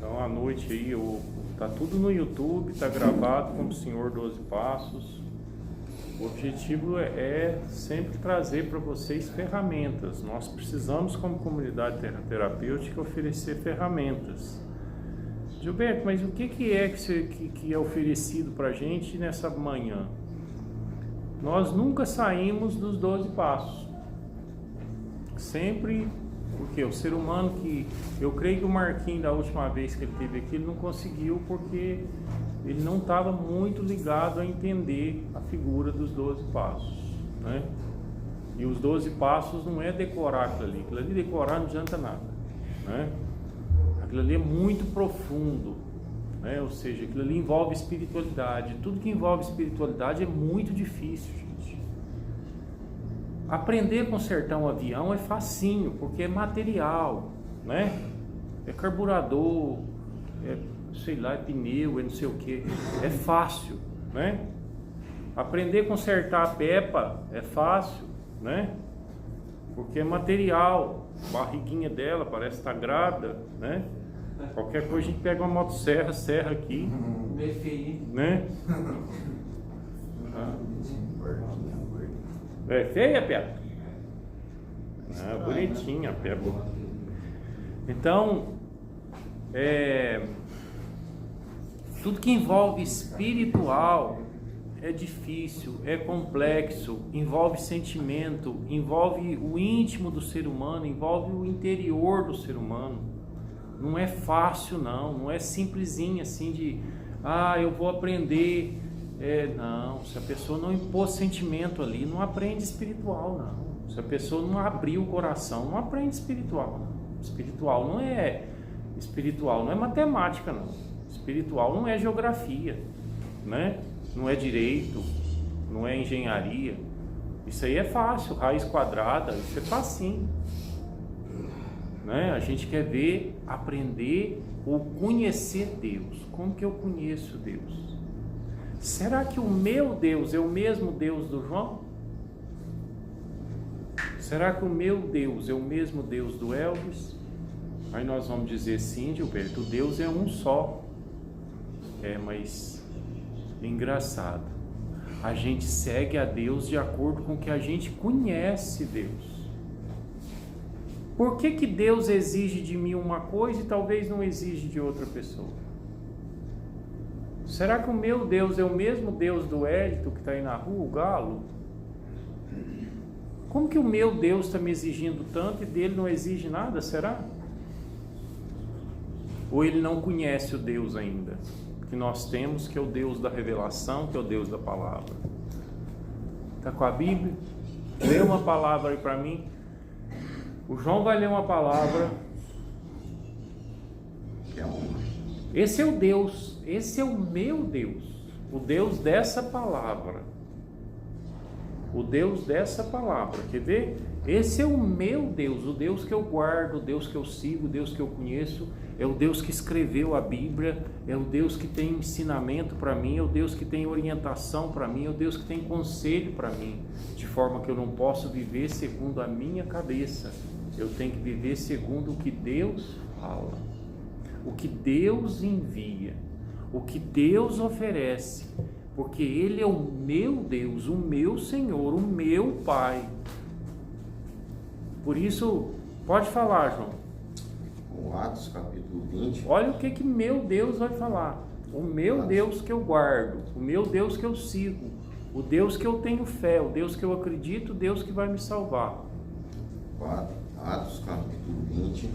Então à noite aí, tá tudo no YouTube, tá gravado como Senhor 12 Passos. O objetivo é sempre trazer para vocês ferramentas. Nós precisamos, como comunidade terapêutica, oferecer ferramentas. Gilberto, mas o que é oferecido para a gente nessa manhã? Nós nunca saímos dos 12 passos. Sempre, porque o ser humano eu creio que o Marquinhos, da última vez que ele esteve aqui, ele não conseguiu porque ele não estava muito ligado a entender a figura dos 12 passos, né? E os 12 passos não é decorar aquilo ali decorar não adianta nada, né? Aquilo ali é muito profundo, né? Ou seja, aquilo ali envolve espiritualidade. Tudo que envolve espiritualidade é muito difícil, gente. Aprender a consertar um avião é facinho, porque é material, né? É carburador, sei lá, é pneu, é não sei o que, é fácil, né? Aprender a consertar a Peppa é fácil, né? Porque é material, a barriguinha dela parece estar grávida, né? Qualquer coisa a gente pega uma motosserra, serra aqui, né? É feia a Peppa? Bonitinha a Peppa. Então, tudo que envolve espiritual é difícil, é complexo, envolve sentimento, envolve o íntimo do ser humano, envolve o interior do ser humano. Não é fácil não é simplesinho assim de, eu vou aprender. Não, se a pessoa não impor sentimento ali, não aprende espiritual não. Se a pessoa não abrir o coração, não aprende espiritual não. Espiritual não é matemática não. Espiritual não é geografia, né? Não é direito, não é engenharia. Isso aí é fácil, raiz quadrada, isso é facinho, né? A gente quer ver, aprender ou conhecer Deus. Como que eu conheço Deus? Será que o meu Deus é o mesmo Deus do João? Será que o meu Deus é o mesmo Deus do Elvis? Aí nós vamos dizer sim, Gilberto, Deus é um só. Mas engraçado, a gente segue a Deus de acordo com o que a gente conhece Deus. Por que Deus exige de mim uma coisa e talvez não exige de outra pessoa? Será que o meu Deus é o mesmo Deus do Hélito que está aí na rua, o galo? Como que o meu Deus está me exigindo tanto e dele não exige nada, será? Ou ele não conhece o Deus ainda? Que nós temos, que é o Deus da revelação, que é o Deus da palavra. Está com a Bíblia? Lê uma palavra aí para mim. O João vai ler uma palavra. Esse é o Deus, esse é o meu Deus, o Deus dessa palavra. O Deus dessa palavra, quer ver? Esse é o meu Deus, o Deus que eu guardo, o Deus que eu sigo, o Deus que eu conheço. É o Deus que escreveu a Bíblia, é o Deus que tem ensinamento para mim, é o Deus que tem orientação para mim, é o Deus que tem conselho para mim, de forma que eu não posso viver segundo a minha cabeça, eu tenho que viver segundo o que Deus fala, o que Deus envia, o que Deus oferece, porque Ele é o meu Deus, o meu Senhor, o meu Pai. Por isso, pode falar, João. Atos capítulo 20. Olha o que meu Deus vai falar. O meu Deus que eu guardo, o meu Deus que eu sigo, o Deus que eu tenho fé, o Deus que eu acredito, o Deus que vai me salvar. Atos capítulo 20,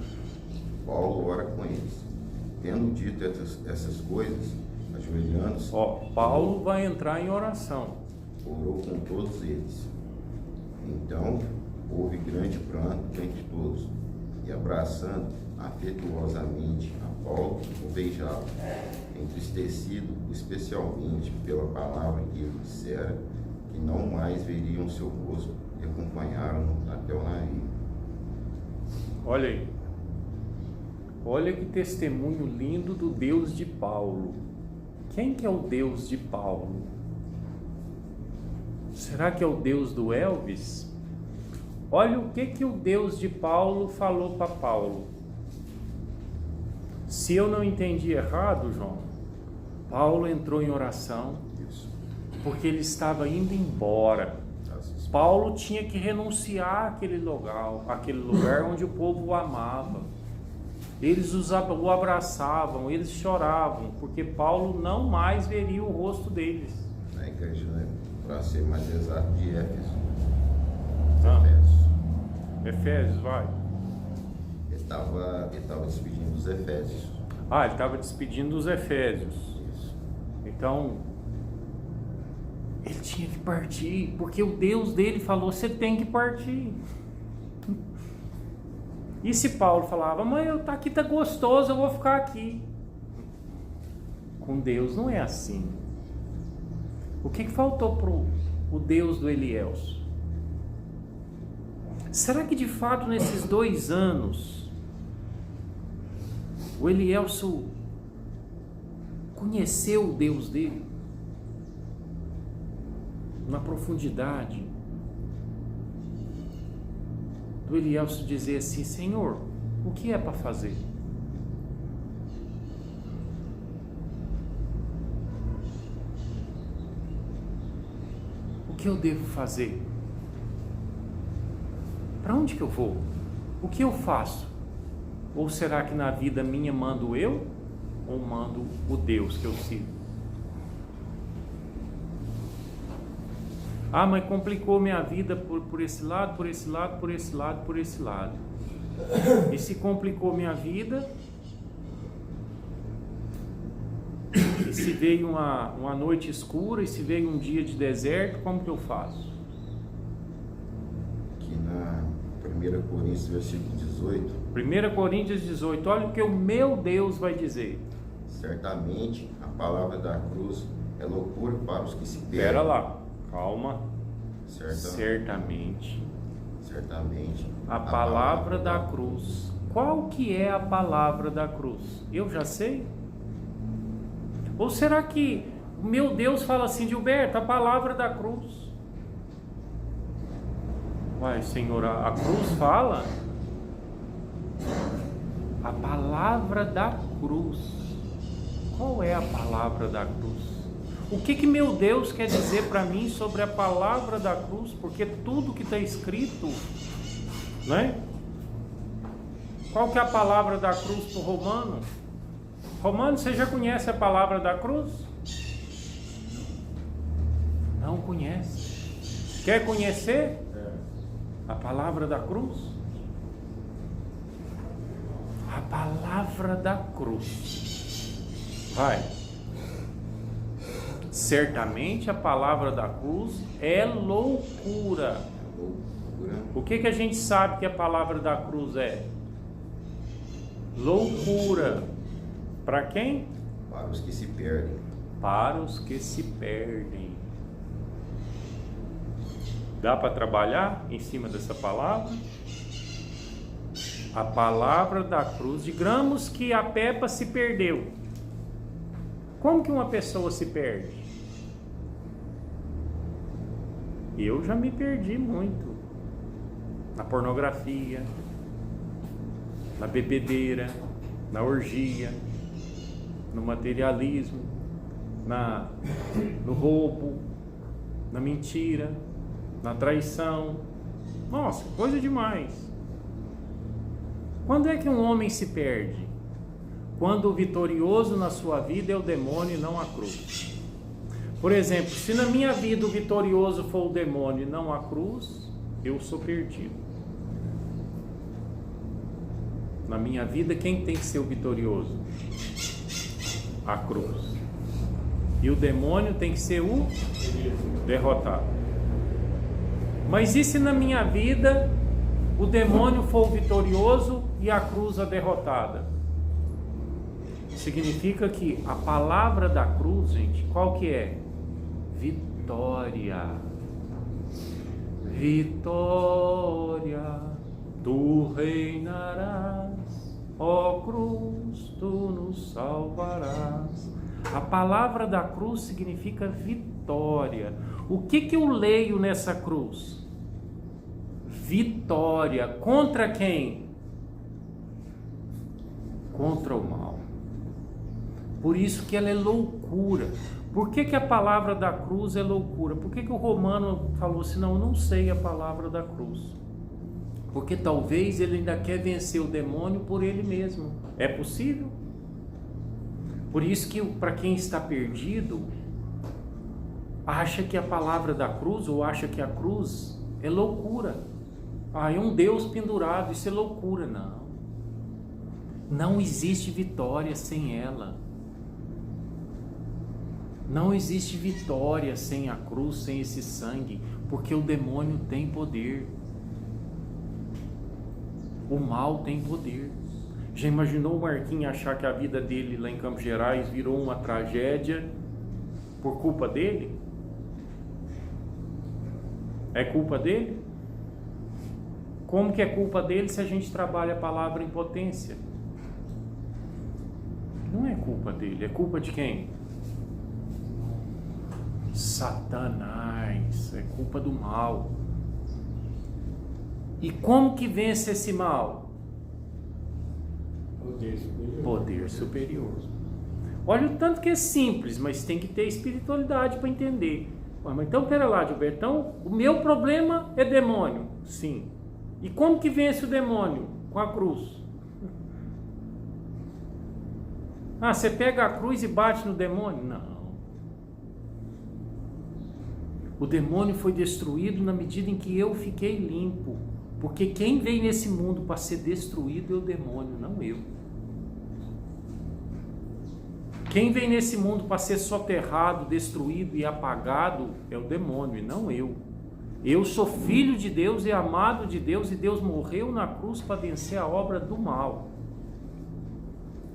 Paulo ora com eles. Tendo dito essas coisas, ajoelhando-se, Paulo vai entrar em oração. Orou com todos eles. Então houve grande pranto entre todos, e abraçando afetuosamente a Paulo, o beijava, entristecido especialmente pela palavra que ele dissera, que não mais veriam seu rosto, e acompanharam-no até o navio. Olha aí, olha que testemunho lindo do Deus de Paulo. Quem que é o Deus de Paulo? Será que é o Deus do Elvis? Olha o que o Deus de Paulo falou para Paulo. Se eu não entendi errado, João, Paulo entrou em oração porque ele estava indo embora. Paulo tinha que renunciar àquele lugar onde o povo o amava. Eles o abraçavam, eles choravam, porque Paulo não mais veria o rosto deles. Na igreja, né? Para ser mais exato, de Éfeso. Efésios, vai. Ele estava despedindo dos Efésios. Ele estava despedindo dos Efésios. Isso. Então, ele tinha que partir, porque o Deus dele falou, você tem que partir. E se Paulo falava, mas aqui tá gostoso, eu vou ficar aqui. Com Deus não é assim. O que faltou pro o Deus do Elielso? Será que de fato nesses 2 anos o Elielso conheceu o Deus dele? Na profundidade do Elielso dizer assim, Senhor, o que é para fazer? O que eu devo fazer? Para onde que eu vou? O que eu faço? Ou será que na vida minha mando eu ou mando o Deus que eu sirvo? Mas complicou minha vida por esse lado, por esse lado, por esse lado, por esse lado. E se complicou minha vida, e se veio uma noite escura, e se veio um dia de deserto, como que eu faço? Aqui na 1 Coríntios, versículo 18. 1 Coríntios 18, olha o que o meu Deus vai dizer. Certamente a palavra da cruz é loucura para os que se perdem. Espera lá. Calma. Certamente. A palavra da cruz. Qual que é a palavra da cruz? Eu já sei? Ou será que meu Deus fala assim, Gilberto, a palavra da cruz? Uai, Senhor, a cruz fala? A palavra da cruz. Qual é a palavra da cruz? O que meu Deus quer dizer para mim sobre a palavra da cruz? Porque tudo que está escrito, né? Qual que é a palavra da cruz para o Romano? Romano, você já conhece a palavra da cruz? Não conhece. Quer conhecer a palavra da cruz? A palavra da cruz. Vai. Certamente a palavra da cruz é loucura. O que a gente sabe que a palavra da cruz é? Loucura. Para quem? Para os que se perdem. Para os que se perdem. Dá para trabalhar em cima dessa palavra? A palavra da cruz. Digamos que a Peppa se perdeu. Como que uma pessoa se perde? Eu já me perdi muito. Na pornografia, na bebedeira, na orgia, no materialismo, no roubo, na mentira, na traição. Nossa, coisa demais. Quando é que um homem se perde? Quando o vitorioso na sua vida é o demônio e não a cruz. Por exemplo, se na minha vida o vitorioso for o demônio e não a cruz, eu sou perdido. Na minha vida, quem tem que ser o vitorioso? A cruz. E o demônio tem que ser o derrotado. Mas e se na minha vida o demônio for o vitorioso e a cruz a derrotada? Significa que a palavra da cruz, gente, qual que é? Vitória. Vitória, tu reinarás, ó cruz, tu nos salvarás. A palavra da cruz significa vitória. O que eu leio nessa cruz? Vitória. Contra quem? Contra o mal. Por isso que ela é loucura. Por que a palavra da cruz é loucura? Por que o Romano falou assim, não, eu não sei a palavra da cruz? Porque talvez ele ainda quer vencer o demônio por ele mesmo. É possível? Por isso que para quem está perdido, acha que a palavra da cruz, ou acha que a cruz é loucura. Ah, é um Deus pendurado, isso é loucura. Não. Não existe vitória sem ela. Não existe vitória sem a cruz, sem esse sangue, porque o demônio tem poder. O mal tem poder. Já imaginou o Marquinhos achar que a vida dele lá em Campos Gerais virou uma tragédia por culpa dele? É culpa dele? Como que é culpa dele se a gente trabalha a palavra em potência? Não é culpa dele, é culpa de quem? Satanás, é culpa do mal. E como que vence esse mal? Poder superior. Olha o tanto que é simples, mas tem que ter espiritualidade para entender. Mas então, pera lá, Gilberto, então o meu problema é demônio. Sim. E como que vence o demônio? Com a cruz. Ah, você pega a cruz e bate no demônio? Não. O demônio foi destruído na medida em que eu fiquei limpo. Porque quem veio nesse mundo para ser destruído é o demônio, não eu. Quem vem nesse mundo para ser soterrado, destruído e apagado é o demônio e não eu. Eu sou filho de Deus e amado de Deus, e Deus morreu na cruz para vencer a obra do mal.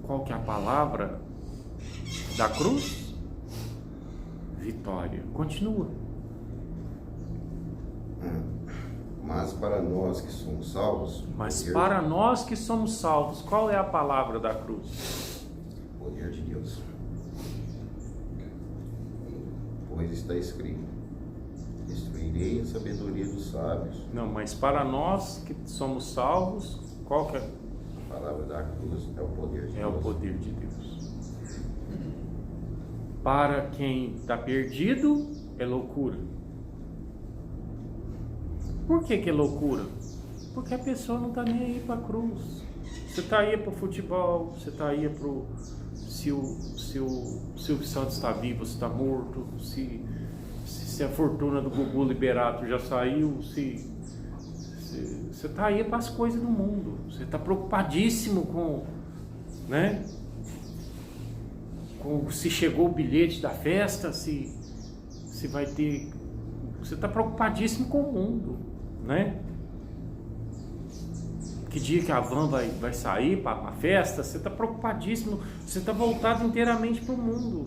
Qual que é a palavra da cruz? Vitória. Continua. Mas para nós que somos salvos... Para nós que somos salvos, qual é a palavra da cruz? Poder de Deus. Pois está escrito: destruirei a sabedoria dos sábios. Não, mas para nós que somos salvos, qual que é? A palavra da cruz é o poder de Deus. É o poder de Deus. Para quem está perdido, é loucura. Por que é loucura? Porque a pessoa não está nem aí para a cruz. Você está aí para o futebol, você está aí para o... Se o Silvio Santos está vivo, se está morto, se a fortuna do Gugu Liberato já saiu, se você está aí para as coisas do mundo. Você está preocupadíssimo com, né? Com se chegou o bilhete da festa, se vai ter... Você está preocupadíssimo com o mundo, né? Que dia que a van vai sair para a festa? Você está preocupadíssimo, você está voltado inteiramente para o mundo.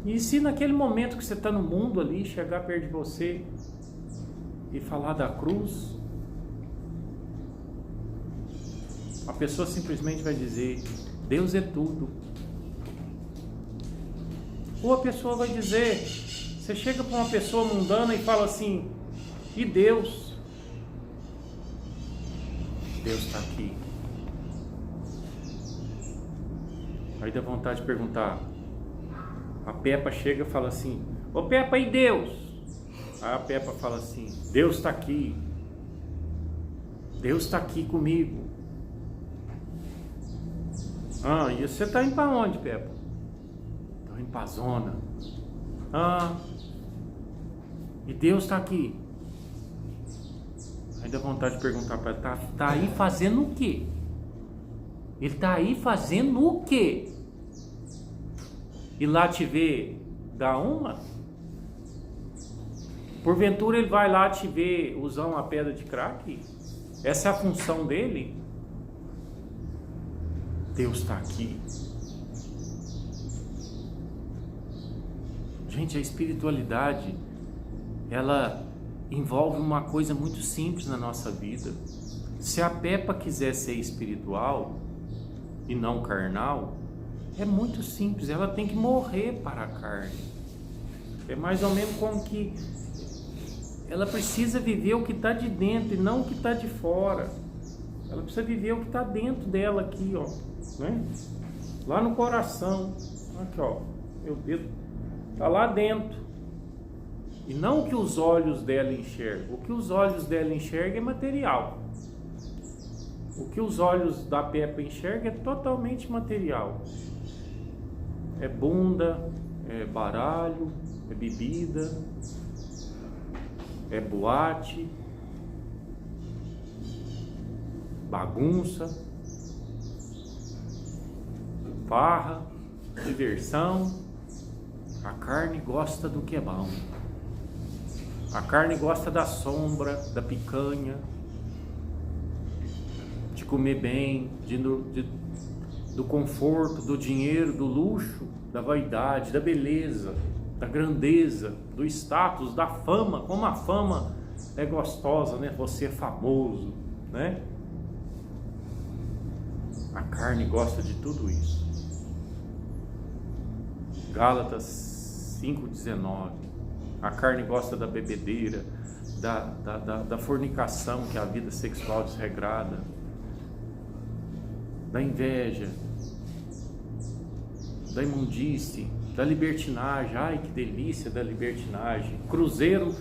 E se naquele momento que você está no mundo ali, chegar perto de você e falar da cruz, a pessoa simplesmente vai dizer: Deus é tudo. Ou a pessoa vai dizer, você chega para uma pessoa mundana e fala assim: e Deus? Deus está aqui. Aí dá vontade de perguntar. A Peppa chega e fala assim: ô Peppa, e Deus? Aí a Peppa fala assim: Deus está aqui. Deus está aqui comigo. Ah, e você está indo para onde, Peppa? Estou indo para a zona. Ah, e Deus está aqui. Aí dá vontade de perguntar para ela: tá aí fazendo o quê? Ele está aí fazendo o quê? E lá te vê, dá uma? Porventura ele vai lá te ver usar uma pedra de crack? Essa é a função dele? Deus está aqui. Gente, a espiritualidade, ela envolve uma coisa muito simples na nossa vida. Se a Peppa quiser ser espiritual e não carnal, é muito simples, ela tem que morrer para a carne. É mais ou menos como que ela precisa viver o que está de dentro e não o que está de fora. Ela precisa viver o que está dentro dela aqui, ó, né? Lá no coração. Aqui, ó, meu dedo está lá dentro. E não o que os olhos dela enxergam. O que os olhos dela enxergam é material. O que os olhos da Peppa enxergam é totalmente material. É bunda, é baralho, é bebida, é boate, bagunça, farra, diversão. A carne gosta do que é bom. A carne gosta da sombra, da picanha, de comer bem, do conforto, do dinheiro, do luxo, da vaidade, da beleza, da grandeza, do status, da fama. Como a fama é gostosa, né? Você é famoso, né? A carne gosta de tudo isso. Gálatas 5,19. A carne gosta da bebedeira, da fornicação, que é a vida sexual desregrada, da inveja, da imundície, da libertinagem. Ai, que delícia da libertinagem. Cruzeiro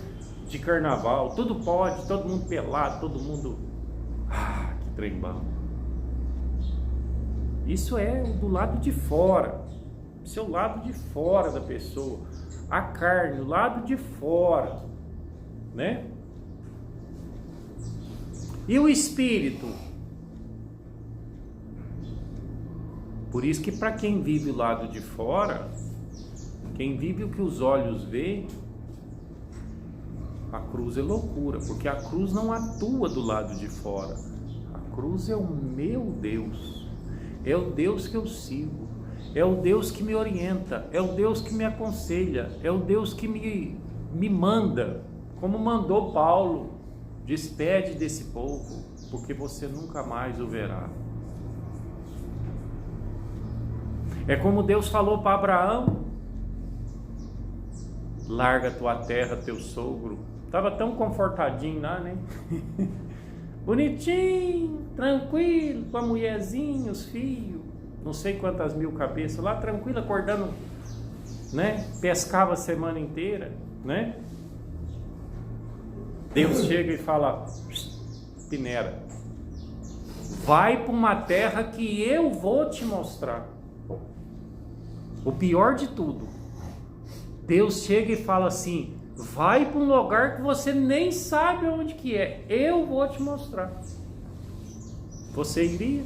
de carnaval, tudo pode, todo mundo pelado, todo mundo... Ah, que trem bom. Isso é do lado de fora. Isso é o lado de fora da pessoa. A carne, o lado de fora, né? E o espírito? Por isso que para quem vive o lado de fora, quem vive o que os olhos veem, a cruz é loucura, porque a cruz não atua do lado de fora. A cruz é o meu Deus, é o Deus que eu sigo, é o Deus que me orienta, é o Deus que me aconselha, é o Deus que me manda, como mandou Paulo: despede desse povo, porque você nunca mais o verá. É como Deus falou para Abraão: larga tua terra, teu sogro. Estava tão confortadinho lá, né? Bonitinho, tranquilo, com a mulherzinha, os filhos, não sei quantas mil cabeças lá, tranquilo, acordando, né? Pescava a semana inteira, né? Deus chega e fala: Pinera, vai para uma terra que eu vou te mostrar. O pior de tudo, Deus chega e fala assim: vai para um lugar que você nem sabe onde que é, eu vou te mostrar. Você iria?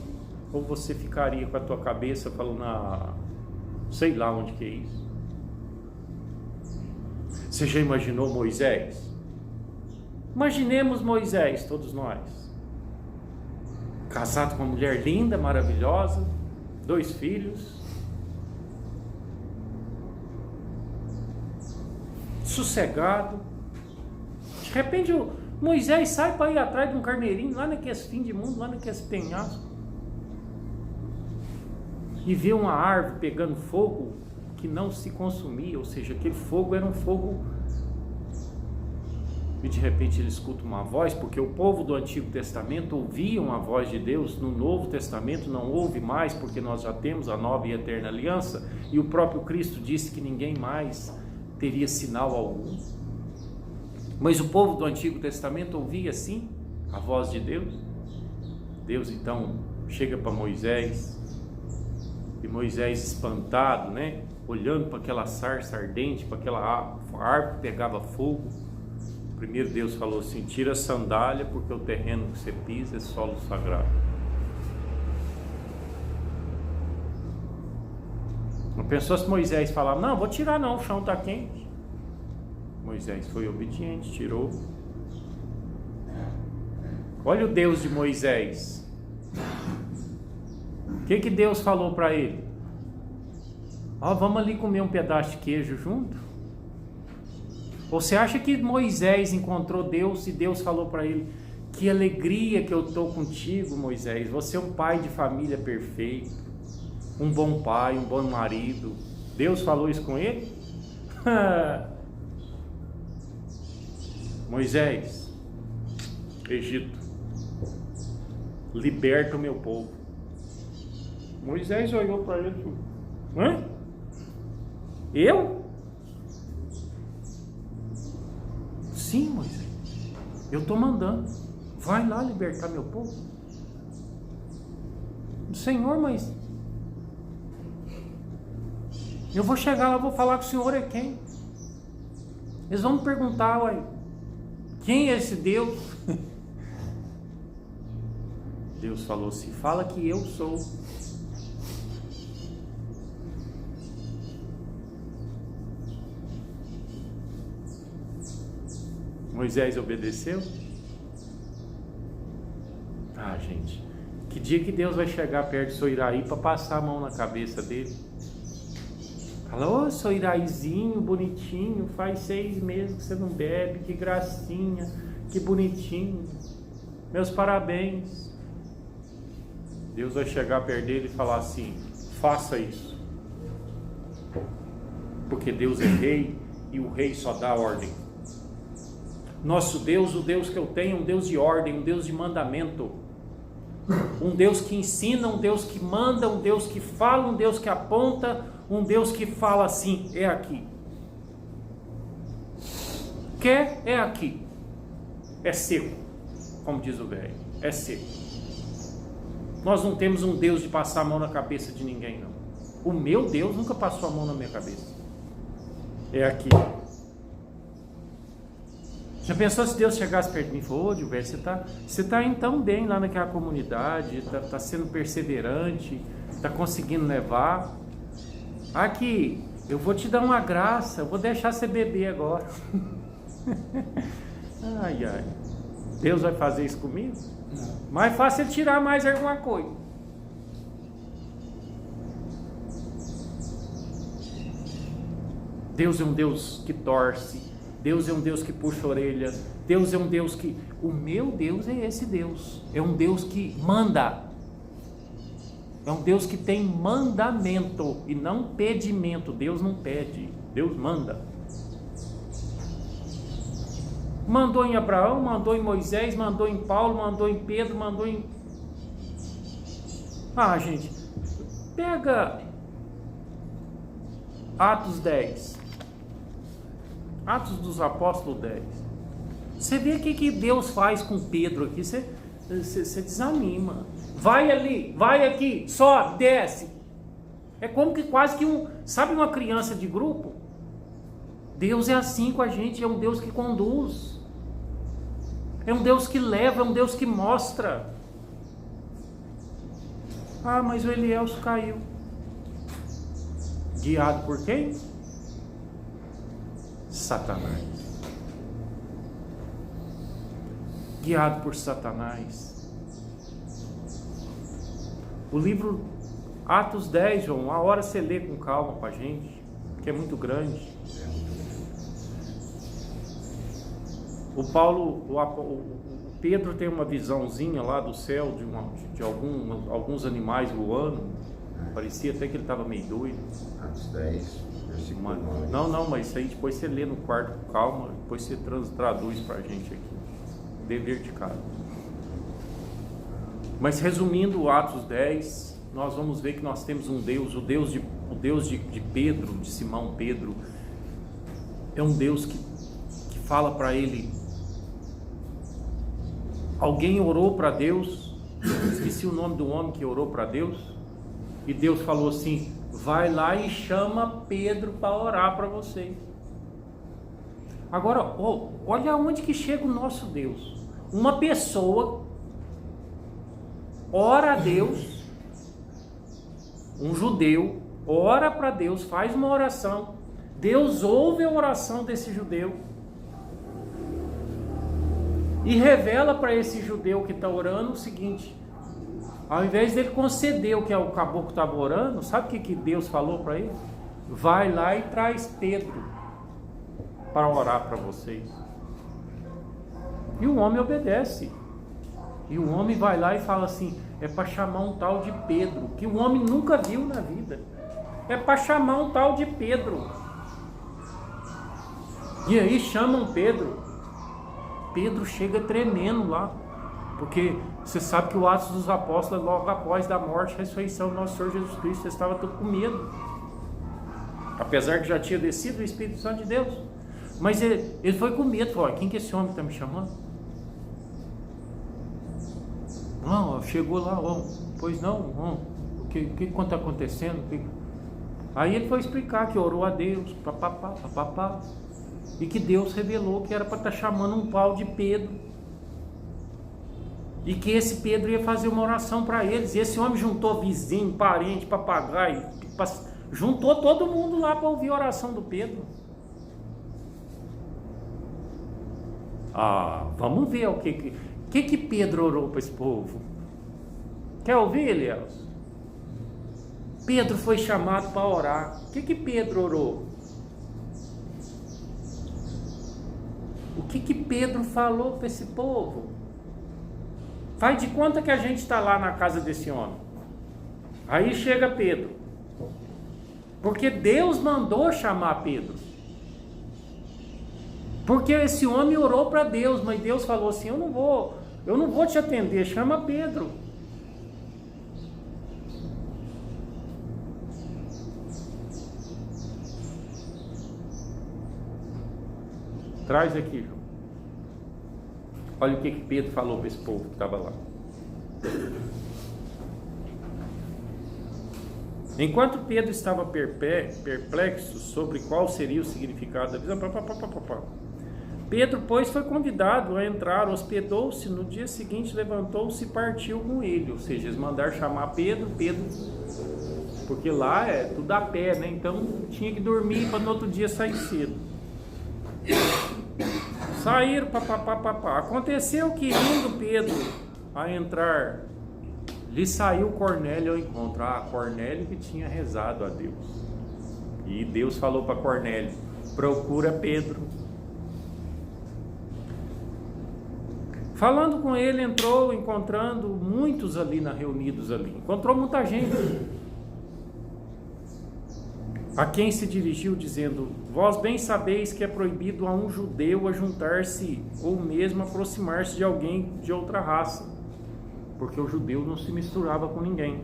Ou você ficaria com a tua cabeça falando: sei lá onde que é isso? Você já imaginou Moisés? Imaginemos Moisés, todos nós, casado com uma mulher linda, maravilhosa, 2 filhos, sossegado. De repente o Moisés sai para ir atrás de um carneirinho lá naquele fim de mundo, lá naquele penhasco, e vê uma árvore pegando fogo que não se consumia, ou seja, aquele fogo era um fogo. E de repente ele escuta uma voz, porque o povo do Antigo Testamento ouviam a voz de Deus. No Novo Testamento não ouve mais, porque nós já temos a nova e eterna aliança, e o próprio Cristo disse que ninguém mais teria sinal algum. Mas o povo do Antigo Testamento ouvia sim a voz de Deus. Deus então chega para Moisés, e Moisés, espantado, né, olhando para aquela sarça ardente, para aquela árvore que pegava fogo, primeiro Deus falou assim: tira a sandália, porque o terreno que você pisa é solo sagrado. Não pensou se Moisés falava: não, vou tirar não, o chão está quente. Moisés foi obediente, tirou. Olha o Deus de Moisés. O que Deus falou para ele? Vamos ali comer um pedaço de queijo junto? Ou você acha que Moisés encontrou Deus e Deus falou para ele: que alegria que eu estou contigo, Moisés, você é um pai de família perfeito, um bom pai, um bom marido. Deus falou isso com ele? Moisés, Egito, liberta o meu povo. Moisés olhou para ele e falou: hã? Eu? Sim, Moisés, eu estou mandando. Vai lá libertar meu povo. Senhor, mas eu vou chegar lá, vou falar que o Senhor é quem? Eles vão me perguntar: ué, quem é esse Deus? Deus falou assim: fala que eu sou. Moisés obedeceu? Ah, gente, que dia que Deus vai chegar perto de Soiraí para passar a mão na cabeça dele? Fala: ô Soiraizinho, bonitinho, faz 6 meses que você não bebe, que gracinha, que bonitinho, meus parabéns. Deus vai chegar perto dele e falar assim: faça isso, porque Deus é rei e o rei só dá ordem. Nosso Deus, o Deus que eu tenho, é um Deus de ordem, um Deus de mandamento, um Deus que ensina, um Deus que manda, um Deus que fala, um Deus que aponta, um Deus que fala assim: é aqui. Quer? É aqui. É seu, como diz o velho, é seu. Nós não temos um Deus de passar a mão na cabeça de ninguém, não. O meu Deus nunca passou a mão na minha cabeça. É aqui. Já pensou se Deus chegasse perto de mim e falou: ô Gilberto, você está indo tão bem lá naquela comunidade, está sendo perseverante, está conseguindo levar. Aqui, eu vou te dar uma graça, eu vou deixar você beber agora. Ai, ai. Deus vai fazer isso comigo? Não. Mais fácil ele tirar mais alguma coisa. Deus é um Deus que torce. Deus é um Deus que puxa a orelha. Deus é um Deus que... O meu Deus é esse Deus. É um Deus que manda. É um Deus que tem mandamento e não pedimento. Deus não pede, Deus manda. Mandou em Abraão, mandou em Moisés, mandou em Paulo, mandou em Pedro, mandou em... Ah, gente, pega Atos 10. Atos dos Apóstolos 10. Você vê o que Deus faz com Pedro aqui, você desanima. Vai ali, vai aqui, sobe, desce. É como que quase que sabe uma criança de grupo? Deus é assim com a gente, é um Deus que conduz. É um Deus que leva, é um Deus que mostra. Ah, mas o Elielso caiu. Guiado por quem? Satanás. Guiado por Satanás. O livro Atos 10, João, uma hora você lê com calma com a gente, que é muito grande. O Pedro tem uma visãozinha lá do céu de alguns animais voando. Parecia até que ele estava meio doido. Atos 10. Não, mas isso aí depois você lê no quarto com calma, depois você traduz pra gente aqui. Dever de casa. Mas resumindo o Atos 10, nós vamos ver que nós temos um Deus, o Deus de Pedro, de Simão Pedro, é um Deus que fala para ele. Alguém orou para Deus, esqueci o nome do homem que orou para Deus, e Deus falou assim: vai lá e chama Pedro para orar para vocês. Agora, olha onde que chega o nosso Deus. Uma pessoa ora a Deus, um judeu ora para Deus, faz uma oração, Deus ouve a oração desse judeu e revela para esse judeu que está orando o seguinte: ao invés dele conceder o que o caboclo estava orando, sabe o que Deus falou para ele? Vai lá e traz Pedro para orar para vocês. E o homem obedece. E o homem vai lá e fala assim: é para chamar um tal de Pedro, que o homem nunca viu na vida. É para chamar um tal de Pedro. E aí chamam Pedro. Pedro chega tremendo lá. Porque você sabe que o Atos dos Apóstolos, logo após da morte e ressurreição do nosso Senhor Jesus Cristo, eles estavam todos com medo. Apesar que já tinha descido o Espírito Santo de Deus. Mas ele foi com medo, falou: quem que esse homem está me chamando? Não, chegou lá, pois não, o que está acontecendo? Aí ele foi explicar que orou a Deus, papapá, e que Deus revelou que era para estar chamando um pau de Pedro, e que esse Pedro ia fazer uma oração para eles. E esse homem juntou vizinho, parente, papagaio, juntou todo mundo lá para ouvir a oração do Pedro. Vamos ver o que Pedro orou para esse povo. Quer ouvir, Elias? Pedro foi chamado para orar. O que Pedro orou? O que Pedro falou para esse povo? Faz de conta que a gente está lá na casa desse homem. Aí chega Pedro. Porque Deus mandou chamar Pedro. Porque esse homem orou para Deus, mas Deus falou assim: eu não vou te atender, chama Pedro. Traz aqui, João. Olha o que Pedro falou para esse povo que estava lá. Enquanto Pedro estava perplexo sobre qual seria o significado da visão, Pedro, pois, foi convidado a entrar, hospedou-se, no dia seguinte levantou-se e partiu com ele. Ou seja, eles mandaram chamar Pedro, porque lá é tudo a pé, né? Então tinha que dormir para no outro dia sair cedo. Saíram, Aconteceu que, indo Pedro a entrar, lhe saiu Cornélio ao encontro. Cornélio que tinha rezado a Deus. E Deus falou para Cornélio: procura Pedro. Falando com ele, entrou, encontrando muitos ali reunidos ali. Encontrou muita gente. A quem se dirigiu, dizendo: vós bem sabeis que é proibido a um judeu ajuntar-se ou mesmo aproximar-se de alguém de outra raça, porque o judeu não se misturava com ninguém.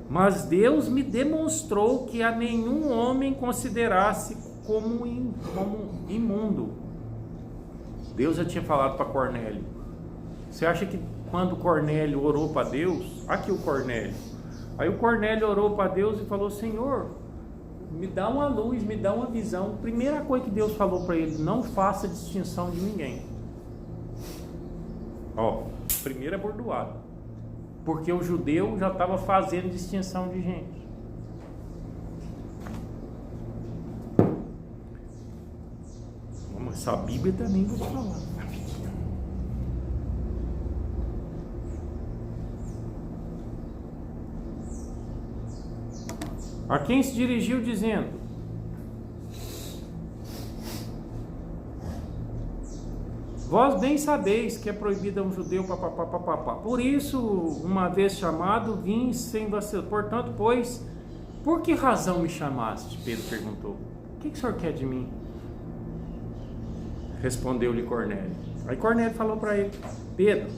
Mas Deus me demonstrou que a nenhum homem considerasse como imundo. Deus já tinha falado para Cornélio. Você acha que quando Cornélio orou para Deus, aqui o Cornélio, aí o Cornélio orou para Deus e falou: Senhor, me dá uma luz, me dá uma visão. Primeira coisa que Deus falou para ele: não faça distinção de ninguém. Primeira bordoada, porque o judeu já estava fazendo distinção de gente. Essa Bíblia também vou te falar. A quem se dirigiu, dizendo: vós bem sabeis que é proibido a um judeu Por isso, uma vez chamado, vim sem vacilar. Portanto, pois, por que razão me chamaste? Pedro perguntou. O que o senhor quer de mim? Respondeu-lhe Cornélio. Aí Cornélio falou para ele: Pedro,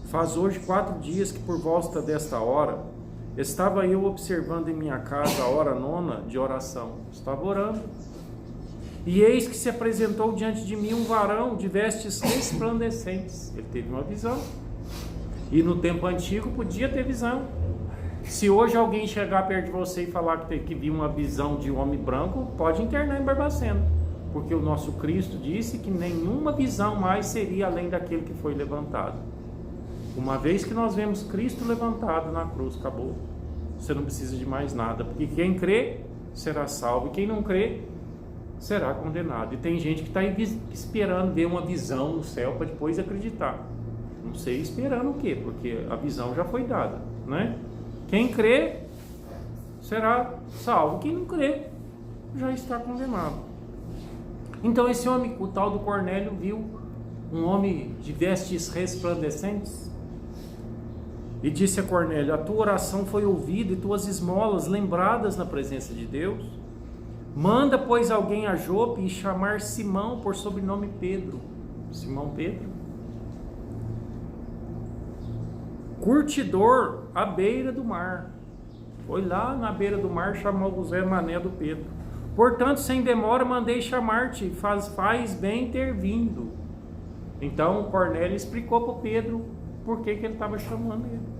faz hoje 4 dias que por volta desta hora estava eu observando em minha casa a hora 9 de oração. Estava orando, e eis que se apresentou diante de mim um varão de vestes resplandecentes. Ele teve uma visão. E no tempo antigo podia ter visão. Se hoje alguém chegar perto de você e falar que viu uma visão de um homem branco, pode internar em Barbacena, porque o nosso Cristo disse que nenhuma visão mais seria além daquele que foi levantado. Uma vez que nós vemos Cristo levantado na cruz, acabou. Você não precisa de mais nada, porque quem crê será salvo, e quem não crê será condenado. E tem gente que está esperando ver uma visão no céu para depois acreditar. Não sei esperando o quê, porque a visão já foi dada, né? Quem crê será salvo, quem não crê já está condenado. Então esse homem, o tal do Cornélio, viu um homem de vestes resplandecentes e disse a Cornélio: a tua oração foi ouvida e tuas esmolas lembradas na presença de Deus. Manda, pois, alguém a Jope e chamar Simão por sobrenome Pedro. Simão Pedro. curtidor à beira do mar. Foi lá na beira do mar, chamou o Zé Mané do Pedro. Portanto, sem demora, mandei chamar-te, faz bem ter vindo. Então, Cornélio explicou para o Pedro por que ele estava chamando ele.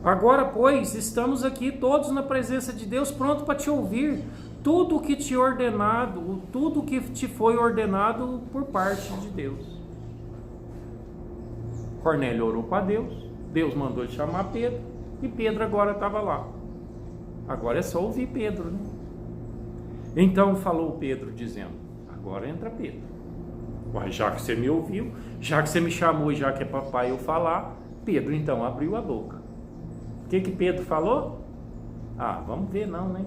Agora, pois, estamos aqui todos na presença de Deus, pronto para te ouvir. Tudo que te ordenado, tudo que te foi ordenado por parte de Deus. Cornélio orou para Deus, Deus mandou ele chamar Pedro, e Pedro agora estava lá. Agora é só ouvir Pedro, né? Então falou Pedro dizendo, agora entra Pedro. Ué, já que você me ouviu, já que você me chamou e já que é papai eu falar, Pedro então abriu a boca. O que Pedro falou? Ah, vamos ver não, né?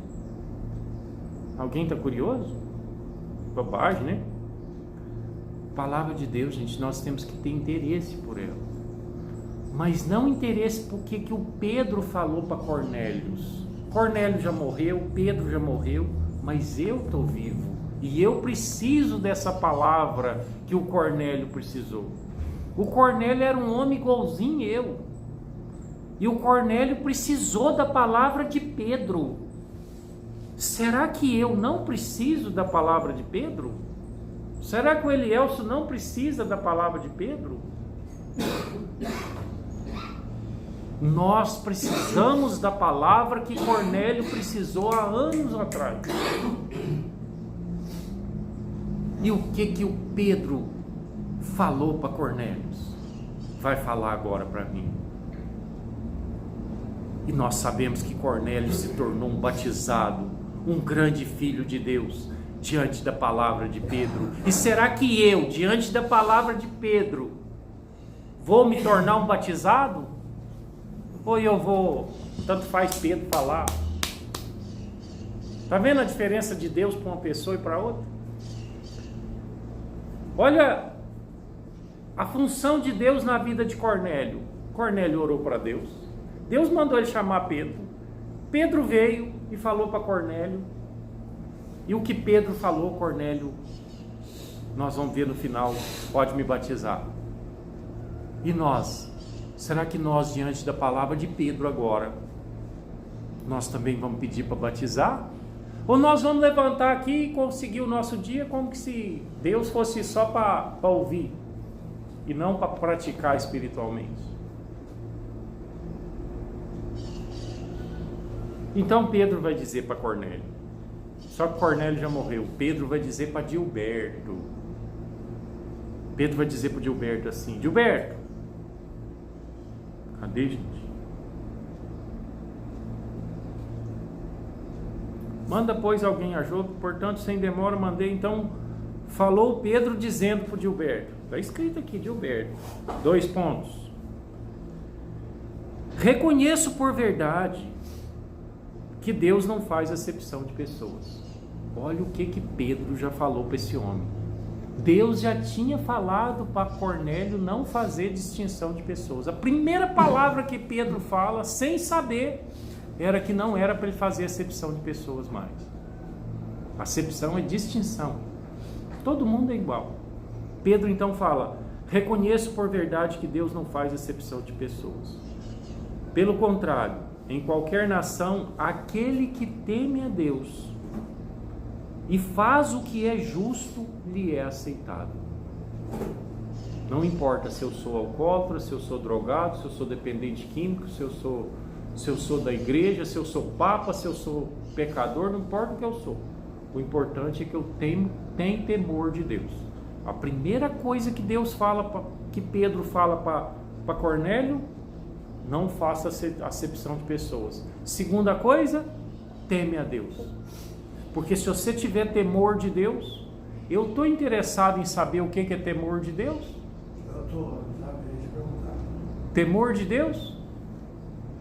Alguém está curioso? Bobagem, né? Palavra de Deus, gente, nós temos que ter interesse por ela. Mas não interesse porque que o Pedro falou para Cornélio. Cornélio já morreu, Pedro já morreu, mas eu estou vivo. E eu preciso dessa palavra que o Cornélio precisou. O Cornélio era um homem igualzinho eu. E o Cornélio precisou da palavra de Pedro. Será que eu não preciso da palavra de Pedro? Será que o Elielso não precisa da palavra de Pedro? Nós precisamos da palavra que Cornélio precisou há anos atrás. E o que o Pedro falou para Cornélio? Vai falar agora para mim. E nós sabemos que Cornélio se tornou um batizado, um grande filho de Deus, diante da palavra de Pedro. E será que eu, diante da palavra de Pedro, vou me tornar um batizado? Ou eu vou, tanto faz Pedro falar? Está vendo a diferença de Deus para uma pessoa e para outra? Olha a função de Deus na vida de Cornélio. Cornélio orou para Deus. Deus mandou ele chamar Pedro. Pedro veio e falou para Cornélio. E o que Pedro falou, Cornélio, nós vamos ver no final, pode me batizar. E nós? Será que nós, diante da palavra de Pedro agora, nós também vamos pedir para batizar? Ou nós vamos levantar aqui e conseguir o nosso dia como que se Deus fosse só para ouvir e não para praticar espiritualmente? Então Pedro vai dizer para Cornélio, só que Cornélio já morreu, Pedro vai dizer para Gilberto, Pedro vai dizer para Gilberto assim, Gilberto, cadê, gente? Manda, pois, alguém a jogo, portanto, sem demora, mandei. Então, falou Pedro dizendo para o Gilberto, está escrito aqui, Gilberto, 2 pontos. Reconheço por verdade que Deus não faz acepção de pessoas. Olha o que Pedro já falou para esse homem. Deus já tinha falado para Cornélio não fazer distinção de pessoas. A primeira palavra que Pedro fala, sem saber, era que não era para ele fazer acepção de pessoas mais. Acepção é distinção. Todo mundo é igual. Pedro então fala, reconheço por verdade que Deus não faz acepção de pessoas. Pelo contrário, em qualquer nação, aquele que teme a Deus e faz o que é justo, lhe é aceitável. Não importa se eu sou alcoólatra, se eu sou drogado, se eu sou dependente químico, se eu sou da igreja, se eu sou papa, se eu sou pecador, não importa o que eu sou. O importante é que eu tenho temor de Deus. A primeira coisa que Deus fala, que Pedro fala para Cornélio, não faça acepção de pessoas. Segunda coisa, teme a Deus. Porque se você tiver temor de Deus, eu estou interessado em saber o que é temor de Deus? Eu estou, sabe, de perguntar. Temor de Deus?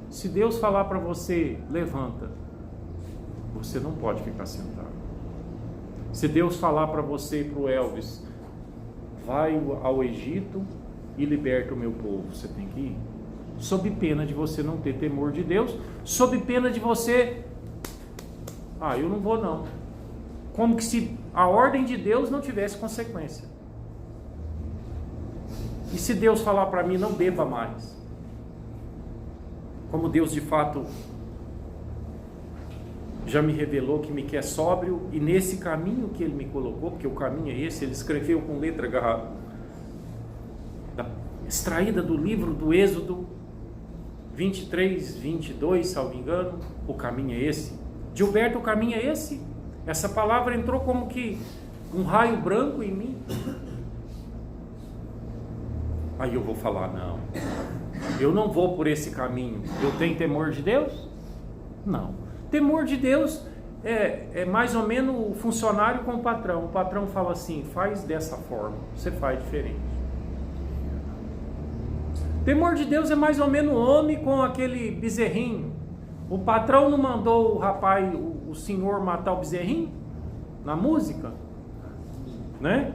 Se Deus falar para você, levanta, você não pode ficar sentado. Se Deus falar para você e para o Elvis, vai ao Egito e liberta o meu povo, você tem que ir. Sob pena de você não ter temor de Deus, sob pena de você, eu não vou não. Como que se a ordem de Deus não tivesse consequência. E se Deus falar para mim, não beba mais, como Deus de fato já me revelou que me quer sóbrio, e nesse caminho que Ele me colocou, porque o caminho é esse, Ele escreveu com letra extraída do livro do Êxodo 23, 22, salvo engano, o caminho é esse. Gilberto, o caminho é esse. Essa palavra entrou como que um raio branco em mim. Aí eu vou falar, não, eu não vou por esse caminho. Eu tenho temor de Deus? Não. Temor de Deus é mais ou menos o funcionário com o patrão. O patrão fala assim, faz dessa forma, você faz diferente. Temor de Deus é mais ou menos o homem com aquele bezerrinho. O patrão não mandou o rapaz, o senhor matar o bezerrinho? Na música? Né?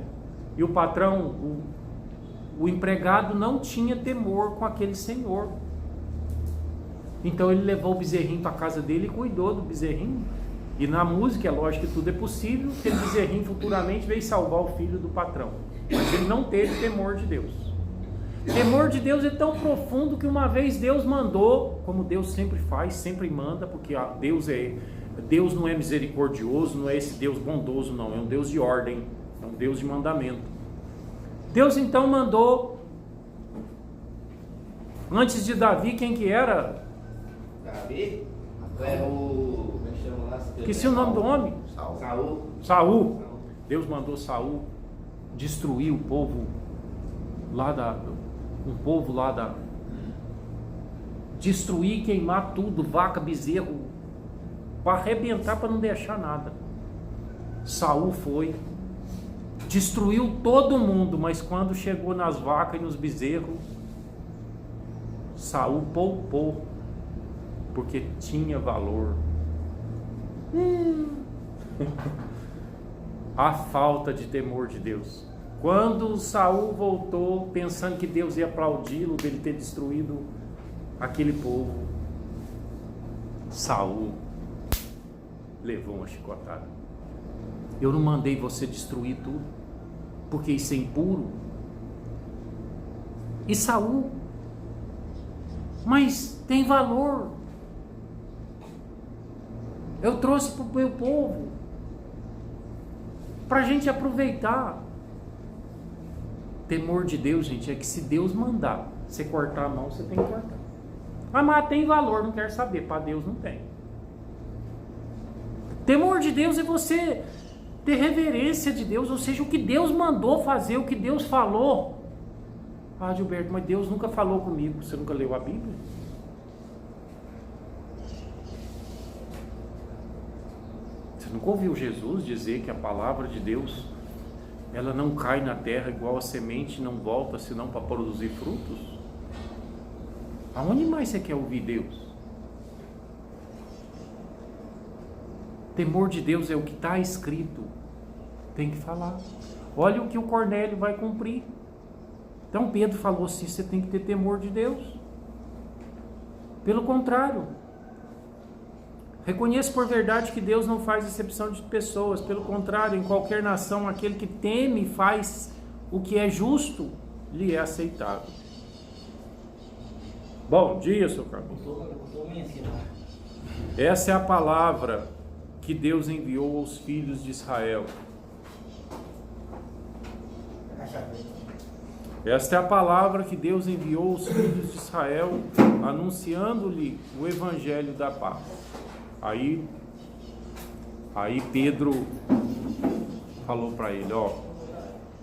E o patrão, o empregado não tinha temor com aquele senhor. Então ele levou o bezerrinho para a casa dele e cuidou do bezerrinho. E na música é lógico que tudo é possível. Aquele bezerrinho futuramente veio salvar o filho do patrão. Mas ele não teve temor de Deus. Temor de Deus é tão profundo que uma vez Deus mandou, como Deus sempre faz, sempre manda, porque Deus não é misericordioso, não é esse Deus bondoso, não, é um Deus de ordem, é um Deus de mandamento. Deus então mandou, antes de Davi, quem que era? Davi? Era o... como é que chama lá? Esqueci o nome do homem? Saul. Deus mandou Saul destruir o povo destruir, queimar tudo, vaca, bezerro, para arrebentar, para não deixar nada. Saul foi, destruiu todo mundo, mas quando chegou nas vacas e nos bezerros, Saul poupou, porque tinha valor. A falta de temor de Deus. Quando Saul voltou pensando que Deus ia aplaudi-lo dele ter destruído aquele povo, Saul levou uma chicotada. Eu não mandei você destruir tudo, porque isso é impuro. E Saul, mas tem valor. Eu trouxe para o meu povo, para a gente aproveitar. Temor de Deus, gente, é que se Deus mandar você cortar a mão, você tem que cortar. Ah, mas tem valor, não quero saber. Para Deus não tem. Temor de Deus é você ter reverência de Deus, ou seja, o que Deus mandou fazer, o que Deus falou. Ah, Gilberto, mas Deus nunca falou comigo. Você nunca leu a Bíblia? Você nunca ouviu Jesus dizer que a palavra de Deus, ela não cai na terra igual a semente, não volta senão para produzir frutos? Aonde mais você quer ouvir Deus? Temor de Deus é o que está escrito, tem que falar. Olha o que o Cornélio vai cumprir. Então Pedro falou assim, você tem que ter temor de Deus. Pelo contrário, reconheço por verdade que Deus não faz exceção de pessoas. Pelo contrário, em qualquer nação, aquele que teme e faz o que é justo, lhe é aceitável. Bom dia, seu Carlos. Essa é a palavra que Deus enviou aos filhos de Israel. Esta é a palavra que Deus enviou aos filhos de Israel, anunciando-lhe o evangelho da paz. Aí Pedro falou para ele,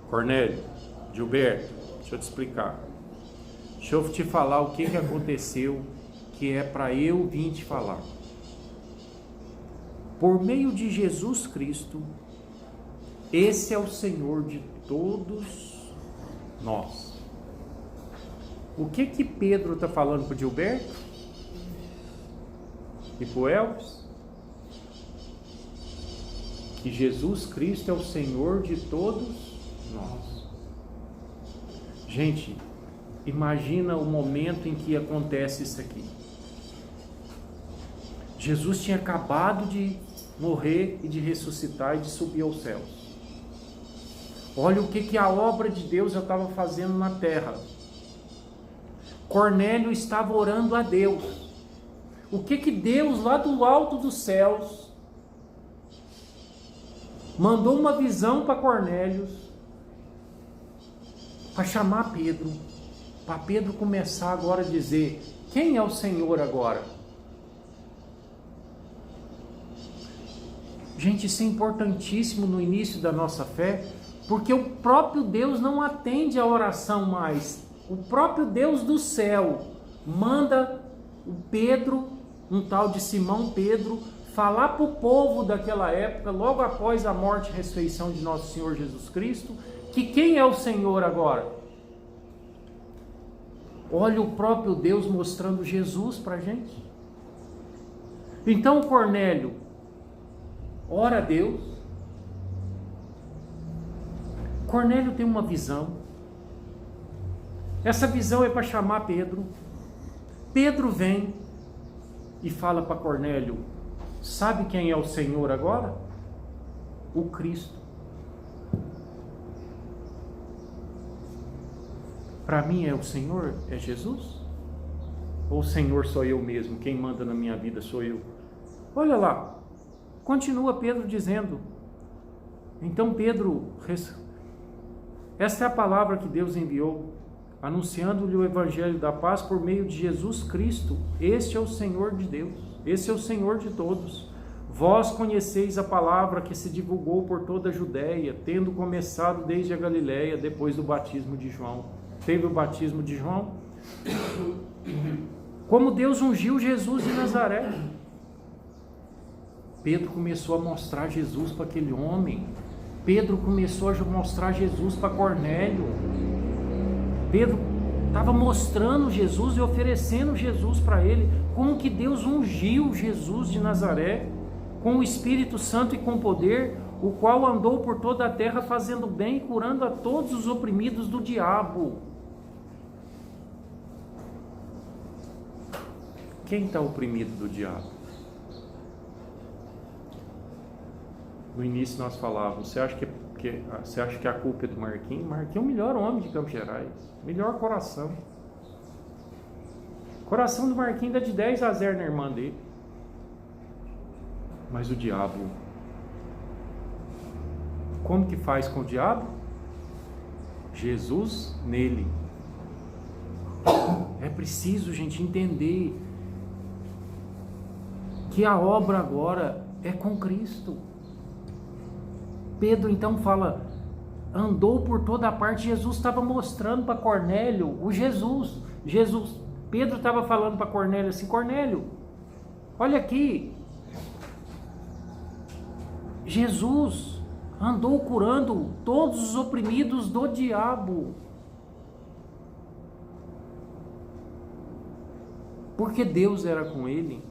Cornélio, Gilberto, deixa eu te explicar. Deixa eu te falar o que aconteceu, que é para eu vir te falar. Por meio de Jesus Cristo, esse é o Senhor de todos nós. O que Pedro está falando para o Gilberto? E para o Elvis? Que Jesus Cristo é o Senhor de todos nós. Gente, imagina o momento em que acontece isso aqui. Jesus tinha acabado de morrer e de ressuscitar e de subir aos céus. Olha o que a obra de Deus já estava fazendo na terra. Cornélio estava orando a Deus. O que Deus, lá do alto dos céus, mandou uma visão para Cornélio, para chamar Pedro, para Pedro começar agora a dizer: quem é o Senhor agora? Gente, isso é importantíssimo no início da nossa fé, porque o próprio Deus não atende a oração mais. O próprio Deus do céu manda o Pedro, um tal de Simão Pedro, falar para o povo daquela época, logo após a morte e ressurreição de nosso Senhor Jesus Cristo, que quem é o Senhor agora? Olha o próprio Deus mostrando Jesus para a gente. Então Cornélio ora a Deus. Cornélio tem uma visão. Essa visão é para chamar Pedro. Pedro vem e fala para Cornélio: sabe quem é o Senhor agora? O Cristo. Para mim é o Senhor, é Jesus? Ou o Senhor sou eu mesmo, quem manda na minha vida sou eu? Olha lá, continua Pedro dizendo. Então Pedro, esta é a palavra que Deus enviou, anunciando-lhe o evangelho da paz por meio de Jesus Cristo. Este é o Senhor de Deus, esse é o Senhor de todos. Vós conheceis a palavra que se divulgou por toda a Judéia, tendo começado desde a Galiléia, depois do batismo de João. Teve o batismo de João. Como Deus ungiu Jesus de Nazaré. Pedro começou a mostrar Jesus para aquele homem. Pedro começou a mostrar Jesus para Cornélio. Pedro estava mostrando Jesus e oferecendo Jesus para ele. Como que Deus ungiu Jesus de Nazaré com o Espírito Santo e com poder, o qual andou por toda a terra fazendo bem e curando a todos os oprimidos do diabo. Quem está oprimido do diabo? No início nós falávamos: você acha que a culpa é do Marquinhos? Marquinhos é o melhor homem de Campos Gerais, melhor coração. O coração do Marquinhos dá de 10-0 na irmã dele. Mas o diabo, como que faz com o diabo? Jesus nele. É preciso, gente, entender que a obra agora é com Cristo. Pedro então fala: andou por toda a parte. Jesus estava mostrando para Cornélio o Jesus. Pedro estava falando para Cornélio assim: Cornélio, olha aqui, Jesus andou curando todos os oprimidos do diabo. Porque Deus era com ele.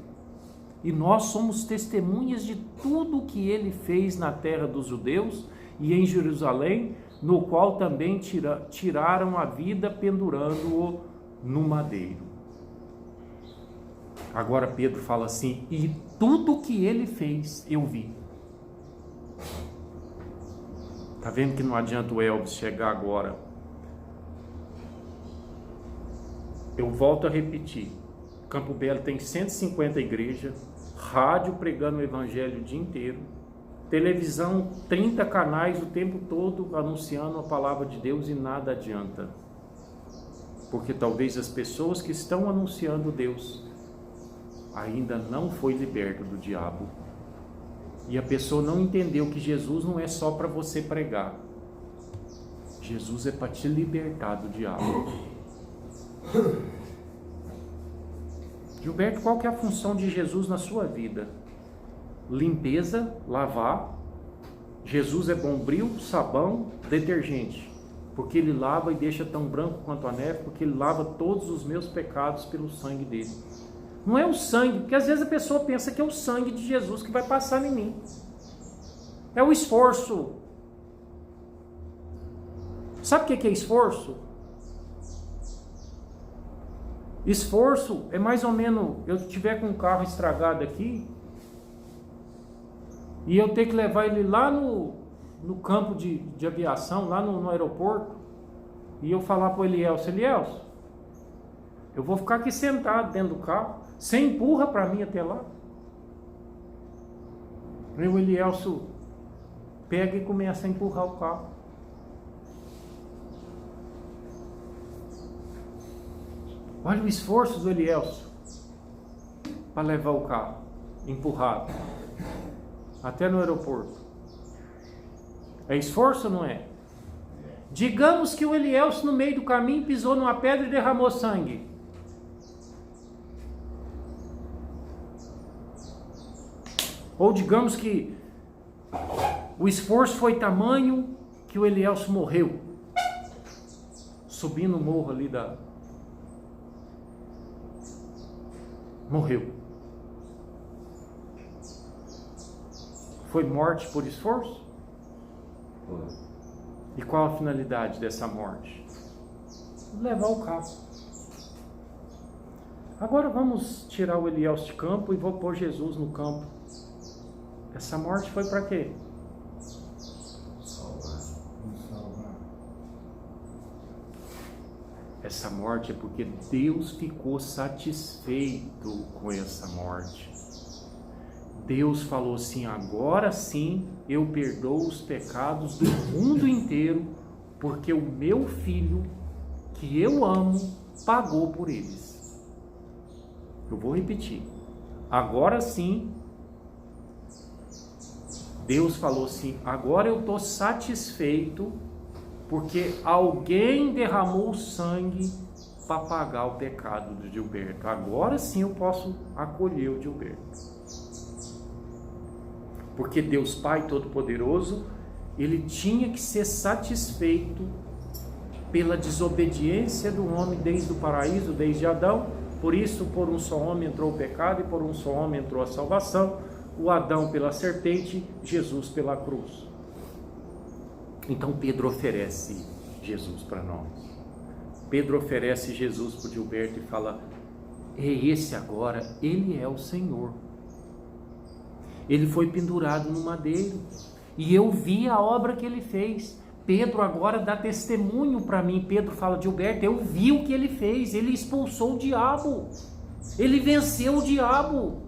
E nós somos testemunhas de tudo o que ele fez na terra dos judeus e em Jerusalém, no qual também tiraram a vida pendurando-o no madeiro. Agora Pedro fala assim: e tudo o que ele fez eu vi. Está vendo que não adianta o Elvis chegar agora? Eu volto a repetir: Campo Belo tem 150 igrejas, rádio pregando o evangelho o dia inteiro, televisão, 30 canais o tempo todo anunciando a palavra de Deus, e nada adianta. Porque talvez as pessoas que estão anunciando Deus ainda não foi liberto do diabo. E a pessoa não entendeu que Jesus não é só para você pregar. Jesus é para te libertar do diabo. Gilberto, qual que é a função de Jesus na sua vida? Limpeza, lavar. Jesus é bombril, sabão, detergente. Porque ele lava e deixa tão branco quanto a neve, porque ele lava todos os meus pecados pelo sangue dele. Não é o sangue, porque às vezes a pessoa pensa que é o sangue de Jesus que vai passar em mim. É o esforço. Sabe o que é esforço? Esforço é mais ou menos, eu estiver com um carro estragado aqui e eu ter que levar ele lá no campo de aviação, lá no aeroporto, e eu falar para o Elielson: Elielson, eu vou ficar aqui sentado dentro do carro, Você empurra para mim até lá? Aí o Elielso pega e começa a empurrar o carro. Olha o esforço do Elielso para levar o carro empurrado até no aeroporto. É esforço ou não é? Digamos que o Elielso no meio do caminho pisou numa pedra e derramou sangue. Ou digamos que o esforço foi tamanho que o Elielso morreu, subindo o morro ali morreu. Foi morte por esforço? E qual a finalidade dessa morte? Levar o carro. Agora vamos tirar o Elielso de campo e vou pôr Jesus no campo. Essa morte foi para quê? Essa morte é porque Deus ficou satisfeito com essa morte. Deus falou assim: agora sim eu perdoo os pecados do mundo inteiro, porque o meu filho, que eu amo, pagou por eles. Eu vou repetir. Agora sim, Deus falou assim: agora eu estou satisfeito, porque alguém derramou sangue para pagar o pecado do Gilberto. Agora sim eu posso acolher o Gilberto. Porque Deus Pai Todo-Poderoso, Ele tinha que ser satisfeito pela desobediência do homem desde o paraíso, desde Adão. Por isso, por um só homem entrou o pecado e por um só homem entrou a salvação. O Adão pela serpente, Jesus pela cruz. Então Pedro oferece Jesus para nós. Pedro oferece Jesus para o Gilberto e fala: é esse agora, ele é o Senhor. Ele foi pendurado no madeiro e eu vi a obra que ele fez. Pedro agora dá testemunho para mim. Pedro fala: Gilberto, eu vi o que ele fez. Ele expulsou o diabo. Ele venceu o diabo.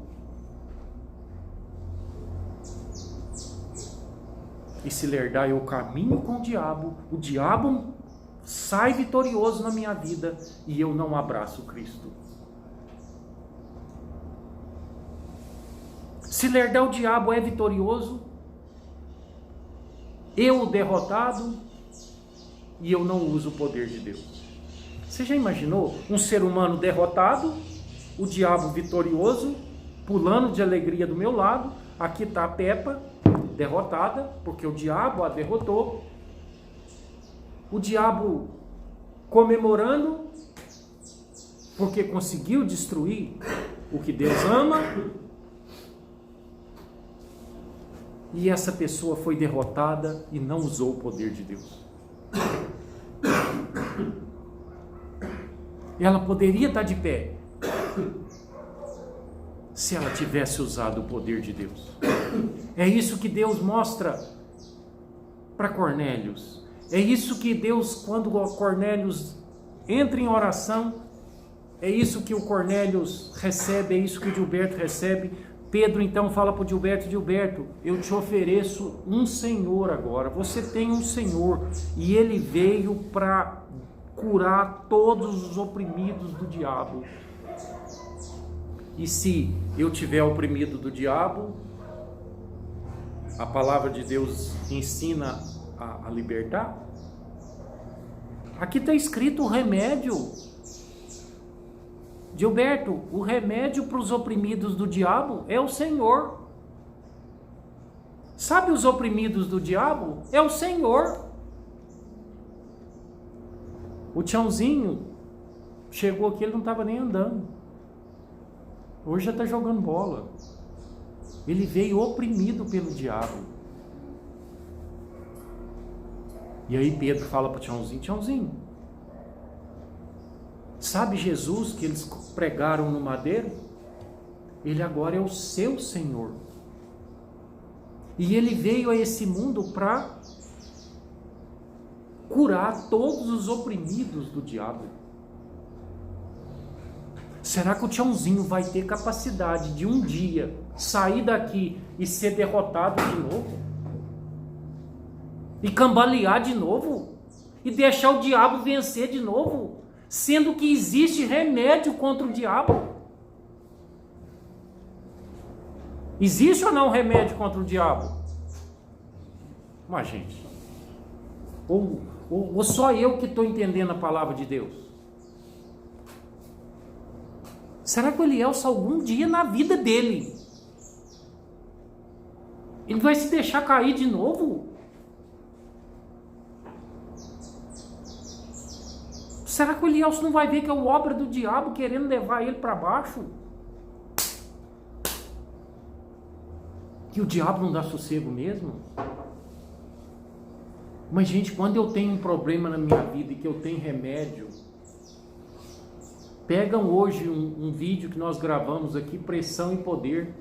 E se lerdar eu caminho com o diabo sai vitorioso na minha vida e eu não abraço Cristo. Se lerdar o diabo é vitorioso, eu o derrotado, e eu não uso o poder de Deus. Você já imaginou um ser humano derrotado, o diabo vitorioso, pulando de alegria do meu lado? Aqui está a Peppa, derrotada, porque o diabo a derrotou. O diabo comemorando, porque conseguiu destruir o que Deus ama. E essa pessoa foi derrotada e não usou o poder de Deus. Ela poderia estar de pé se ela tivesse usado o poder de Deus. É isso que Deus mostra para Cornélios. É isso que Deus, quando Cornélios entra em oração, é isso que o Cornélios recebe, é isso que o Gilberto recebe. Pedro então fala para o Gilberto: Gilberto, eu te ofereço um Senhor agora. Você tem um Senhor e Ele veio para curar todos os oprimidos do diabo. E se eu tiver oprimido do diabo, a palavra de Deus ensina a libertar. Aqui está escrito o remédio. Gilberto, o remédio para os oprimidos do diabo é o Senhor. Sabe os oprimidos do diabo? É o Senhor. O Tiãozinho chegou aqui, ele não estava nem andando. Hoje já está jogando bola. Ele veio oprimido pelo diabo. E aí Pedro fala para o Tiãozinho: Tiãozinho, sabe Jesus que eles pregaram no madeiro? Ele agora é o seu Senhor. E ele veio a esse mundo para curar todos os oprimidos do diabo. Será que o Tiãozinho vai ter capacidade de um dia sair daqui e ser derrotado de novo? E cambalear de novo? E deixar o diabo vencer de novo? Sendo que existe remédio contra o diabo? Existe ou não remédio contra o diabo? Mas, gente, ou só eu que estou entendendo a palavra de Deus? Será que o Elielson algum dia na vida dele, ele vai se deixar cair de novo? Será que o Elielson não vai ver que é uma obra do diabo querendo levar ele para baixo? Que o diabo não dá sossego mesmo? Mas, gente, quando eu tenho um problema na minha vida e que eu tenho remédio, pegam hoje um vídeo que nós gravamos aqui, pressão e poder.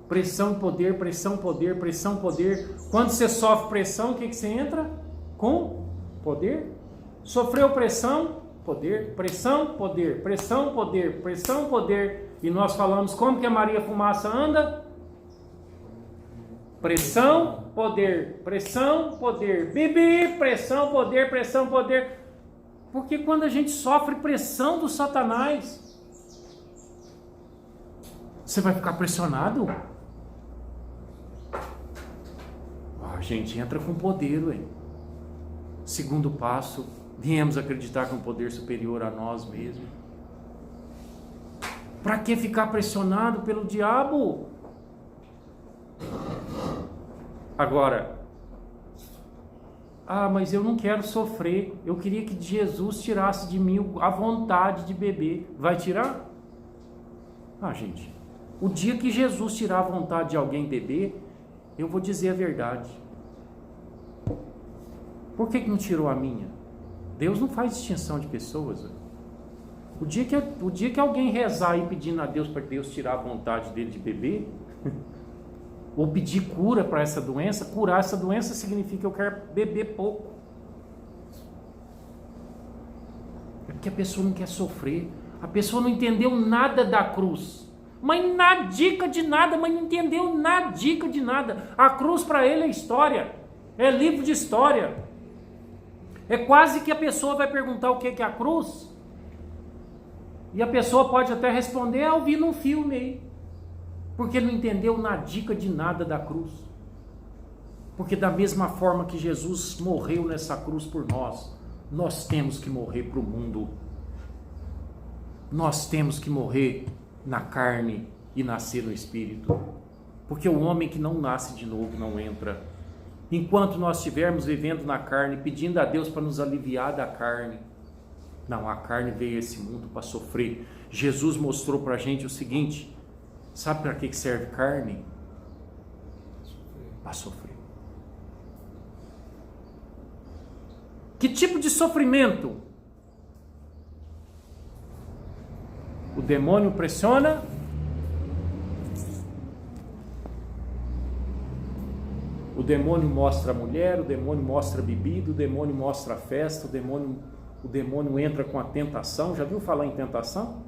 Pressão e poder, pressão, poder, pressão, poder. Quando você sofre pressão, o que você entra? Com poder. Sofreu pressão, poder, pressão, poder, pressão, poder, pressão, poder. E nós falamos como que a Maria Fumaça anda? Pressão, poder, pressão, poder. Bibi, pressão, poder, pressão, poder. Porque quando a gente sofre pressão do Satanás, você vai ficar pressionado? A gente entra com poder, ué. Segundo passo, viemos acreditar com um poder superior a nós mesmos. Para que ficar pressionado pelo diabo? Agora, mas eu não quero sofrer. Eu queria que Jesus tirasse de mim a vontade de beber. Vai tirar? Gente, o dia que Jesus tirar a vontade de alguém beber, eu vou dizer a verdade. Por que não tirou a minha? Deus não faz distinção de pessoas. O dia que alguém rezar e pedindo a Deus para Deus tirar a vontade dele de beber, ou pedir cura para essa doença, curar essa doença significa que eu quero beber pouco. É porque a pessoa não quer sofrer. A pessoa não entendeu nada da cruz. Mas nada dica de nada, mas não entendeu nada dica de nada. A cruz para ele é história. É livro de história. É quase que a pessoa vai perguntar o que é a cruz. E a pessoa pode até responder, eu vi num filme aí. Porque não entendeu na dica de nada da cruz. Porque da mesma forma que Jesus morreu nessa cruz por nós, nós temos que morrer para o mundo. Nós temos que morrer na carne e nascer no Espírito. Porque o homem que não nasce de novo não entra. Enquanto nós estivermos vivendo na carne, pedindo a Deus para nos aliviar da carne. Não, a carne veio a esse mundo para sofrer. Jesus mostrou para a gente o seguinte: sabe para que serve carne? Para sofrer. Que tipo de sofrimento? O demônio pressiona. O demônio mostra a mulher, o demônio mostra a bebida, o demônio mostra a festa, o demônio entra com a tentação. Já viu falar em tentação?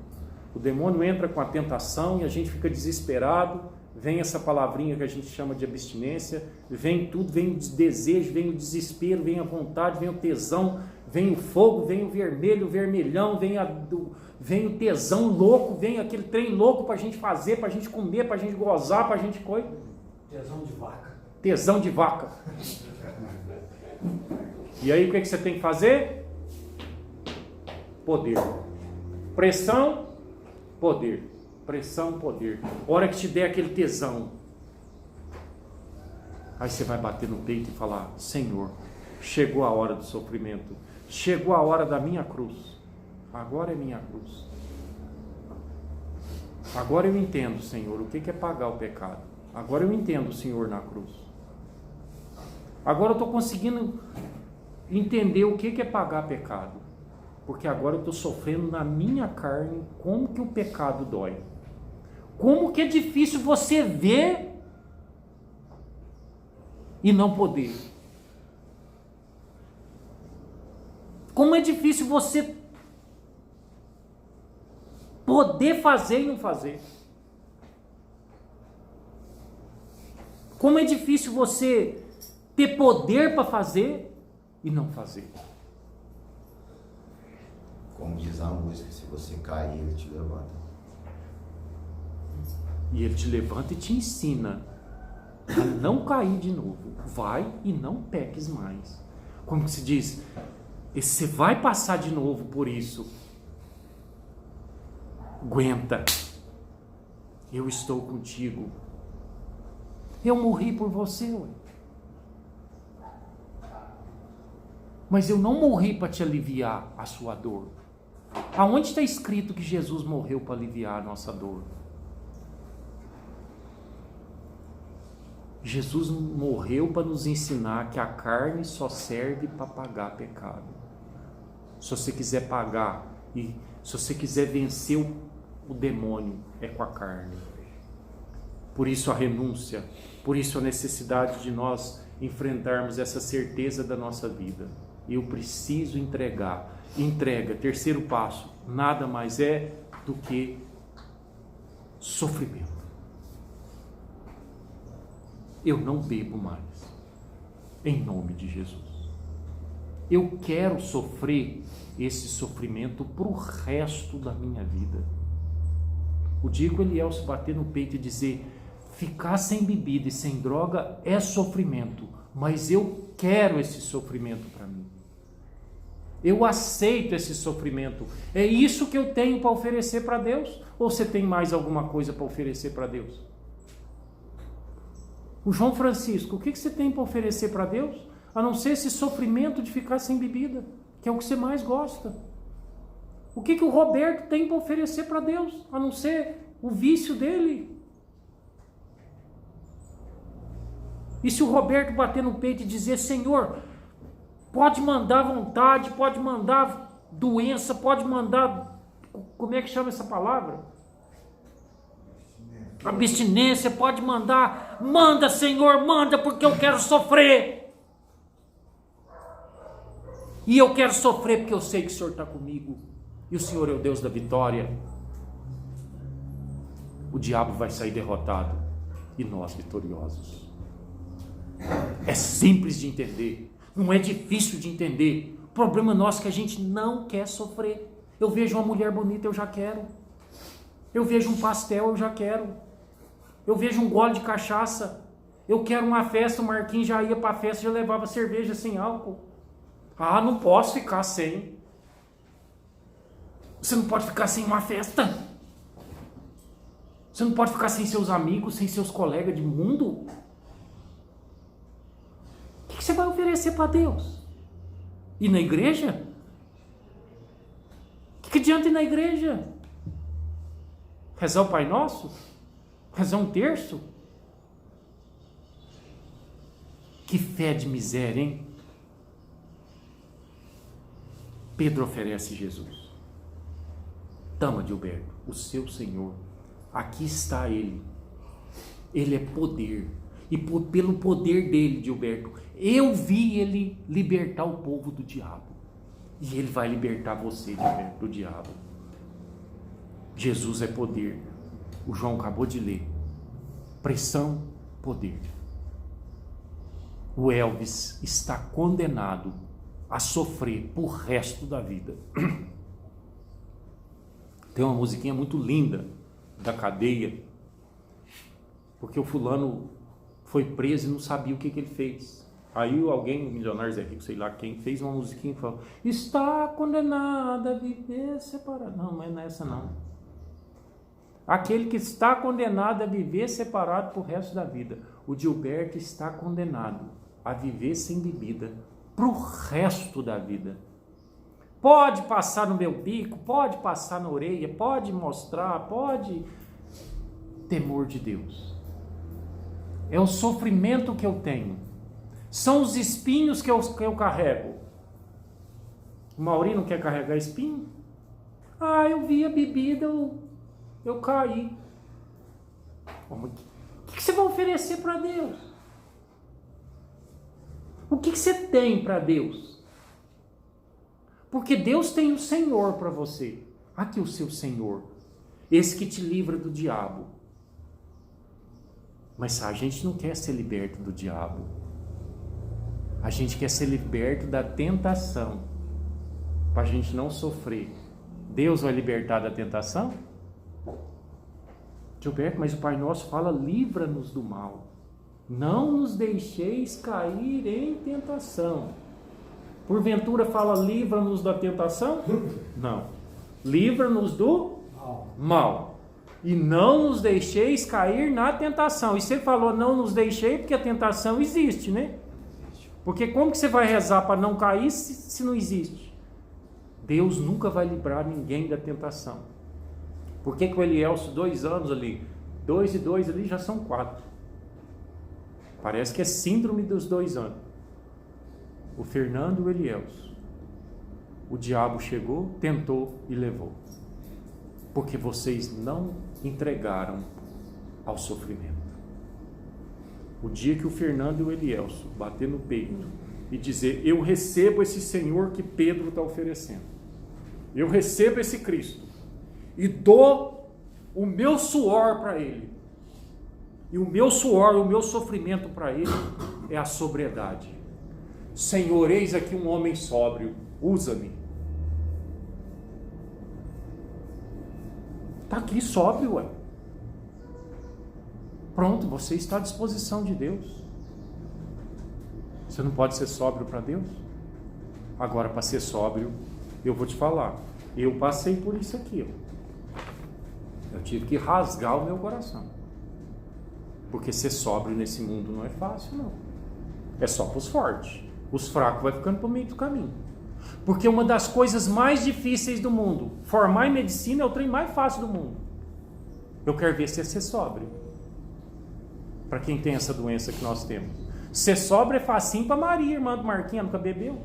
O demônio entra com a tentação e a gente fica desesperado. Vem essa palavrinha que a gente chama de abstinência. Vem tudo, vem o desejo, vem o desespero, vem a vontade, vem o tesão, vem o fogo, vem o vermelho, o vermelhão, vem o tesão louco, vem aquele trem louco para a gente fazer, para a gente comer, para a gente gozar, para a gente coisa. Tesão de vaca. Tesão de vaca. E aí o que você tem que fazer? Poder. Pressão, poder. Pressão, poder. Hora que te der aquele tesão, aí você vai bater no peito e falar: Senhor, chegou a hora do sofrimento, chegou a hora da minha cruz, agora é minha cruz. Agora eu entendo, Senhor, o que é pagar o pecado. Agora eu entendo o Senhor na cruz. Agora eu estou conseguindo entender o que é pagar pecado. Porque agora eu estou sofrendo na minha carne como que o pecado dói. Como que é difícil você ver e não poder. Como é difícil você poder fazer e não fazer. Como é difícil você ter poder para fazer e não fazer. Como diz a música, se você cair, ele te levanta. E ele te levanta e te ensina a não cair de novo. Vai e não peques mais. Como se diz, você vai passar de novo por isso. Aguenta. Eu estou contigo. Eu morri por você, ué. Mas eu não morri para te aliviar a sua dor. Aonde está escrito que Jesus morreu para aliviar a nossa dor? Jesus morreu para nos ensinar que a carne só serve para pagar pecado. Se você quiser pagar e se você quiser vencer o demônio, é com a carne. Por isso a renúncia, por isso a necessidade de nós enfrentarmos essa certeza da nossa vida. Eu preciso entregar. Entrega, terceiro passo, nada mais é do que sofrimento. Eu não bebo mais, em nome de Jesus. Eu quero sofrer esse sofrimento para o resto da minha vida. O dia que o Eliel se bater no peito e dizer, ficar sem bebida e sem droga é sofrimento, mas eu quero esse sofrimento para mim. Eu aceito esse sofrimento. É isso que eu tenho para oferecer para Deus? Ou você tem mais alguma coisa para oferecer para Deus? O João Francisco, o que você tem para oferecer para Deus? A não ser esse sofrimento de ficar sem bebida, que é o que você mais gosta. O que o Roberto tem para oferecer para Deus? A não ser o vício dele. E se o Roberto bater no peito e dizer, Senhor, pode mandar vontade, pode mandar doença, pode mandar, como é que chama essa palavra? Abstinência, pode mandar, manda Senhor, manda porque eu quero sofrer. E eu quero sofrer porque eu sei que o Senhor está comigo. E o Senhor é o Deus da vitória. O diabo vai sair derrotado e nós vitoriosos. É simples de entender. Não é difícil de entender. O problema nosso é que a gente não quer sofrer. Eu vejo uma mulher bonita, eu já quero. Eu vejo um pastel, eu já quero. Eu vejo um gole de cachaça. Eu quero uma festa, o Marquinhos já ia para a festa, já levava cerveja sem álcool. Ah, não posso ficar sem. Você não pode ficar sem uma festa. Você não pode ficar sem seus amigos, sem seus colegas de mundo. O que você vai oferecer para Deus? E na igreja? O que adianta ir na igreja? Rezar o Pai Nosso? Rezar um terço? Que fé de miséria, hein? Pedro oferece Jesus. Toma, Gilberto, o seu Senhor. Aqui está Ele. Ele é poder. E pelo poder dele, Gilberto, eu vi Ele libertar o povo do diabo. E Ele vai libertar você, Gilberto, do diabo. Jesus é poder. O João acabou de ler. Pressão, poder. O Elvis está condenado a sofrer por resto da vida. Tem uma musiquinha muito linda da cadeia, porque o fulano foi preso e não sabia o que ele fez. Aí alguém, Milionário Zé Rico, sei lá quem, fez uma musiquinha e falou, está condenado a viver separado. Não, mas não é essa não. Aquele que está condenado a viver separado pro resto da vida. O Gilberto está condenado a viver sem bebida pro resto da vida. Pode passar no meu bico, pode passar na orelha, pode mostrar, pode... Temor de Deus. É o sofrimento que eu tenho. São os espinhos que eu carrego. O Mauri não quer carregar espinho? Ah, eu vi a bebida, eu caí. O que você vai oferecer para Deus? O que você tem para Deus? Porque Deus tem o Senhor para você. Aqui o seu Senhor. esse que te livra do diabo. Mas a gente não quer ser liberto do diabo. A gente quer ser liberto da tentação, para a gente não sofrer. Deus vai libertar da tentação? Gilberto, mas o Pai Nosso fala, livra-nos do mal. Não nos deixeis cair em tentação. Porventura fala, livra-nos da tentação? Não. Livra-nos do mal. E não nos deixeis cair na tentação. E você falou, não nos deixei, porque a tentação existe, né? Porque como que você vai rezar para não cair se não existe? Deus nunca vai livrar ninguém da tentação. Por que o Elielso, 2 anos ali, 2 e 2 ali já são 4. Parece que é síndrome dos 2 anos. O Fernando e o Elielso. O diabo chegou, tentou e levou. Porque vocês não entregaram ao sofrimento. O dia que o Fernando e o Elielso bater no peito e dizer, eu recebo esse Senhor que Pedro está oferecendo. Eu recebo esse Cristo. E dou o meu suor para Ele. E o meu suor, o meu sofrimento para Ele é a sobriedade. Senhor, eis aqui um homem sóbrio, usa-me. Está aqui sóbrio, ué. Pronto, você está à disposição de Deus. Você não pode ser sóbrio para Deus? Agora, para ser sóbrio, eu vou te falar. Eu passei por isso aqui, ó. Eu tive que rasgar o meu coração. Porque ser sóbrio nesse mundo não é fácil, não. É só para os fortes. Os fracos vai ficando para o meio do caminho. Porque uma das coisas mais difíceis do mundo, formar em medicina é o trem mais fácil do mundo. Eu quero ver você ser sóbrio. Para quem tem essa doença que nós temos. Ser sóbrio é facinho para Maria, irmã do Marquinhos, nunca bebeu.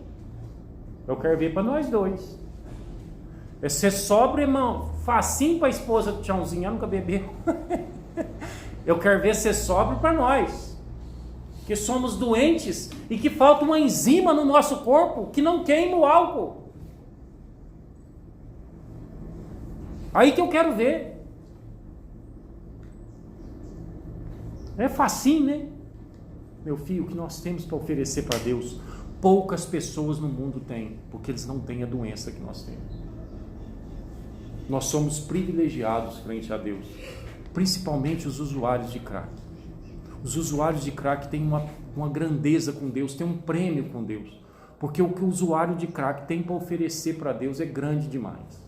Eu quero ver para nós dois. É ser sóbrio, irmão, facinho para a esposa do Tchãozinho, nunca bebeu. Eu quero ver ser sóbrio para nós, que somos doentes e que falta uma enzima no nosso corpo que não queima o álcool. Aí que eu quero ver. É facinho, né? Meu filho, o que nós temos para oferecer para Deus, poucas pessoas no mundo têm, porque eles não têm a doença que nós temos. Nós somos privilegiados frente a Deus, principalmente os usuários de crack. Os usuários de crack têm uma grandeza com Deus, têm um prêmio com Deus, porque o que o usuário de crack tem para oferecer para Deus é grande demais.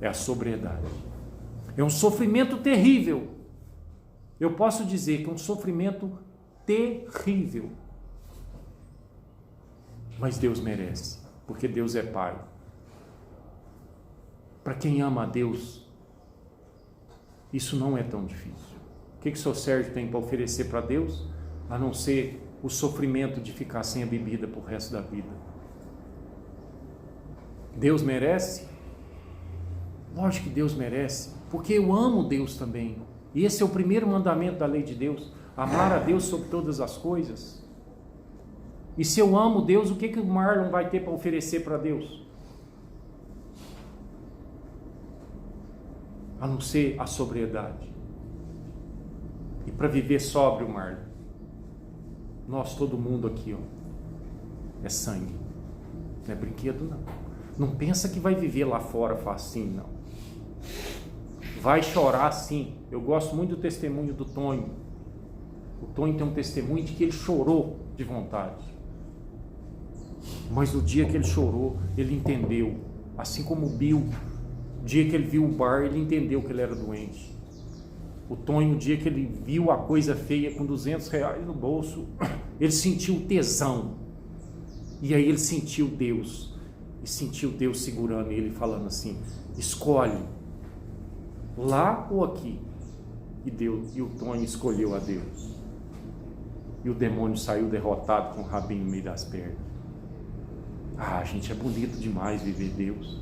É a sobriedade. É um sofrimento terrível. Eu posso dizer que é um sofrimento terrível. Mas Deus merece, porque Deus é Pai. Para quem ama a Deus, isso não é tão difícil. O que o seu Sérgio tem para oferecer para Deus, a não ser o sofrimento de ficar sem a bebida para o resto da vida? Deus merece? Lógico que Deus merece, porque eu amo Deus também. E esse é o primeiro mandamento da lei de Deus, amar a Deus sobre todas as coisas. E se eu amo Deus, o que o Marlon vai ter para oferecer para Deus? A não ser a sobriedade. E para viver sóbrio, Marlon, nós, todo mundo aqui, ó, é sangue. Não é brinquedo, não. Não pensa que vai viver lá fora facinho, não. Vai chorar sim. Eu gosto muito do testemunho do Tonho. O Tonho tem um testemunho de que ele chorou de vontade. Mas no dia que ele chorou, ele entendeu. Assim como o Bill, o dia que ele viu o bar, ele entendeu que ele era doente. O Tonho, o dia que ele viu a coisa feia com R$200 no bolso, ele sentiu tesão. E aí ele sentiu Deus. E sentiu Deus segurando ele, falando assim, escolhe, lá ou aqui? E o Tonho escolheu a Deus. E o demônio saiu derrotado com o rabinho no meio das pernas. Ah, gente, é bonito demais viver Deus.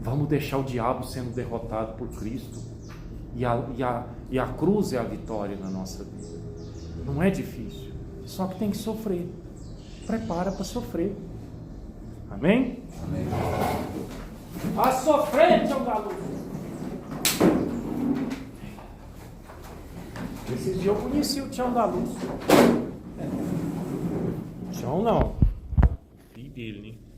Vamos deixar o diabo sendo derrotado por Cristo. E a cruz é a vitória na nossa vida. Não é difícil. Só que tem que sofrer. Prepara para sofrer. Amém? Amém. A sofrência é um garoto. Esses dias eu conheci o Tião da Luz. Tião não. Filho dele, né?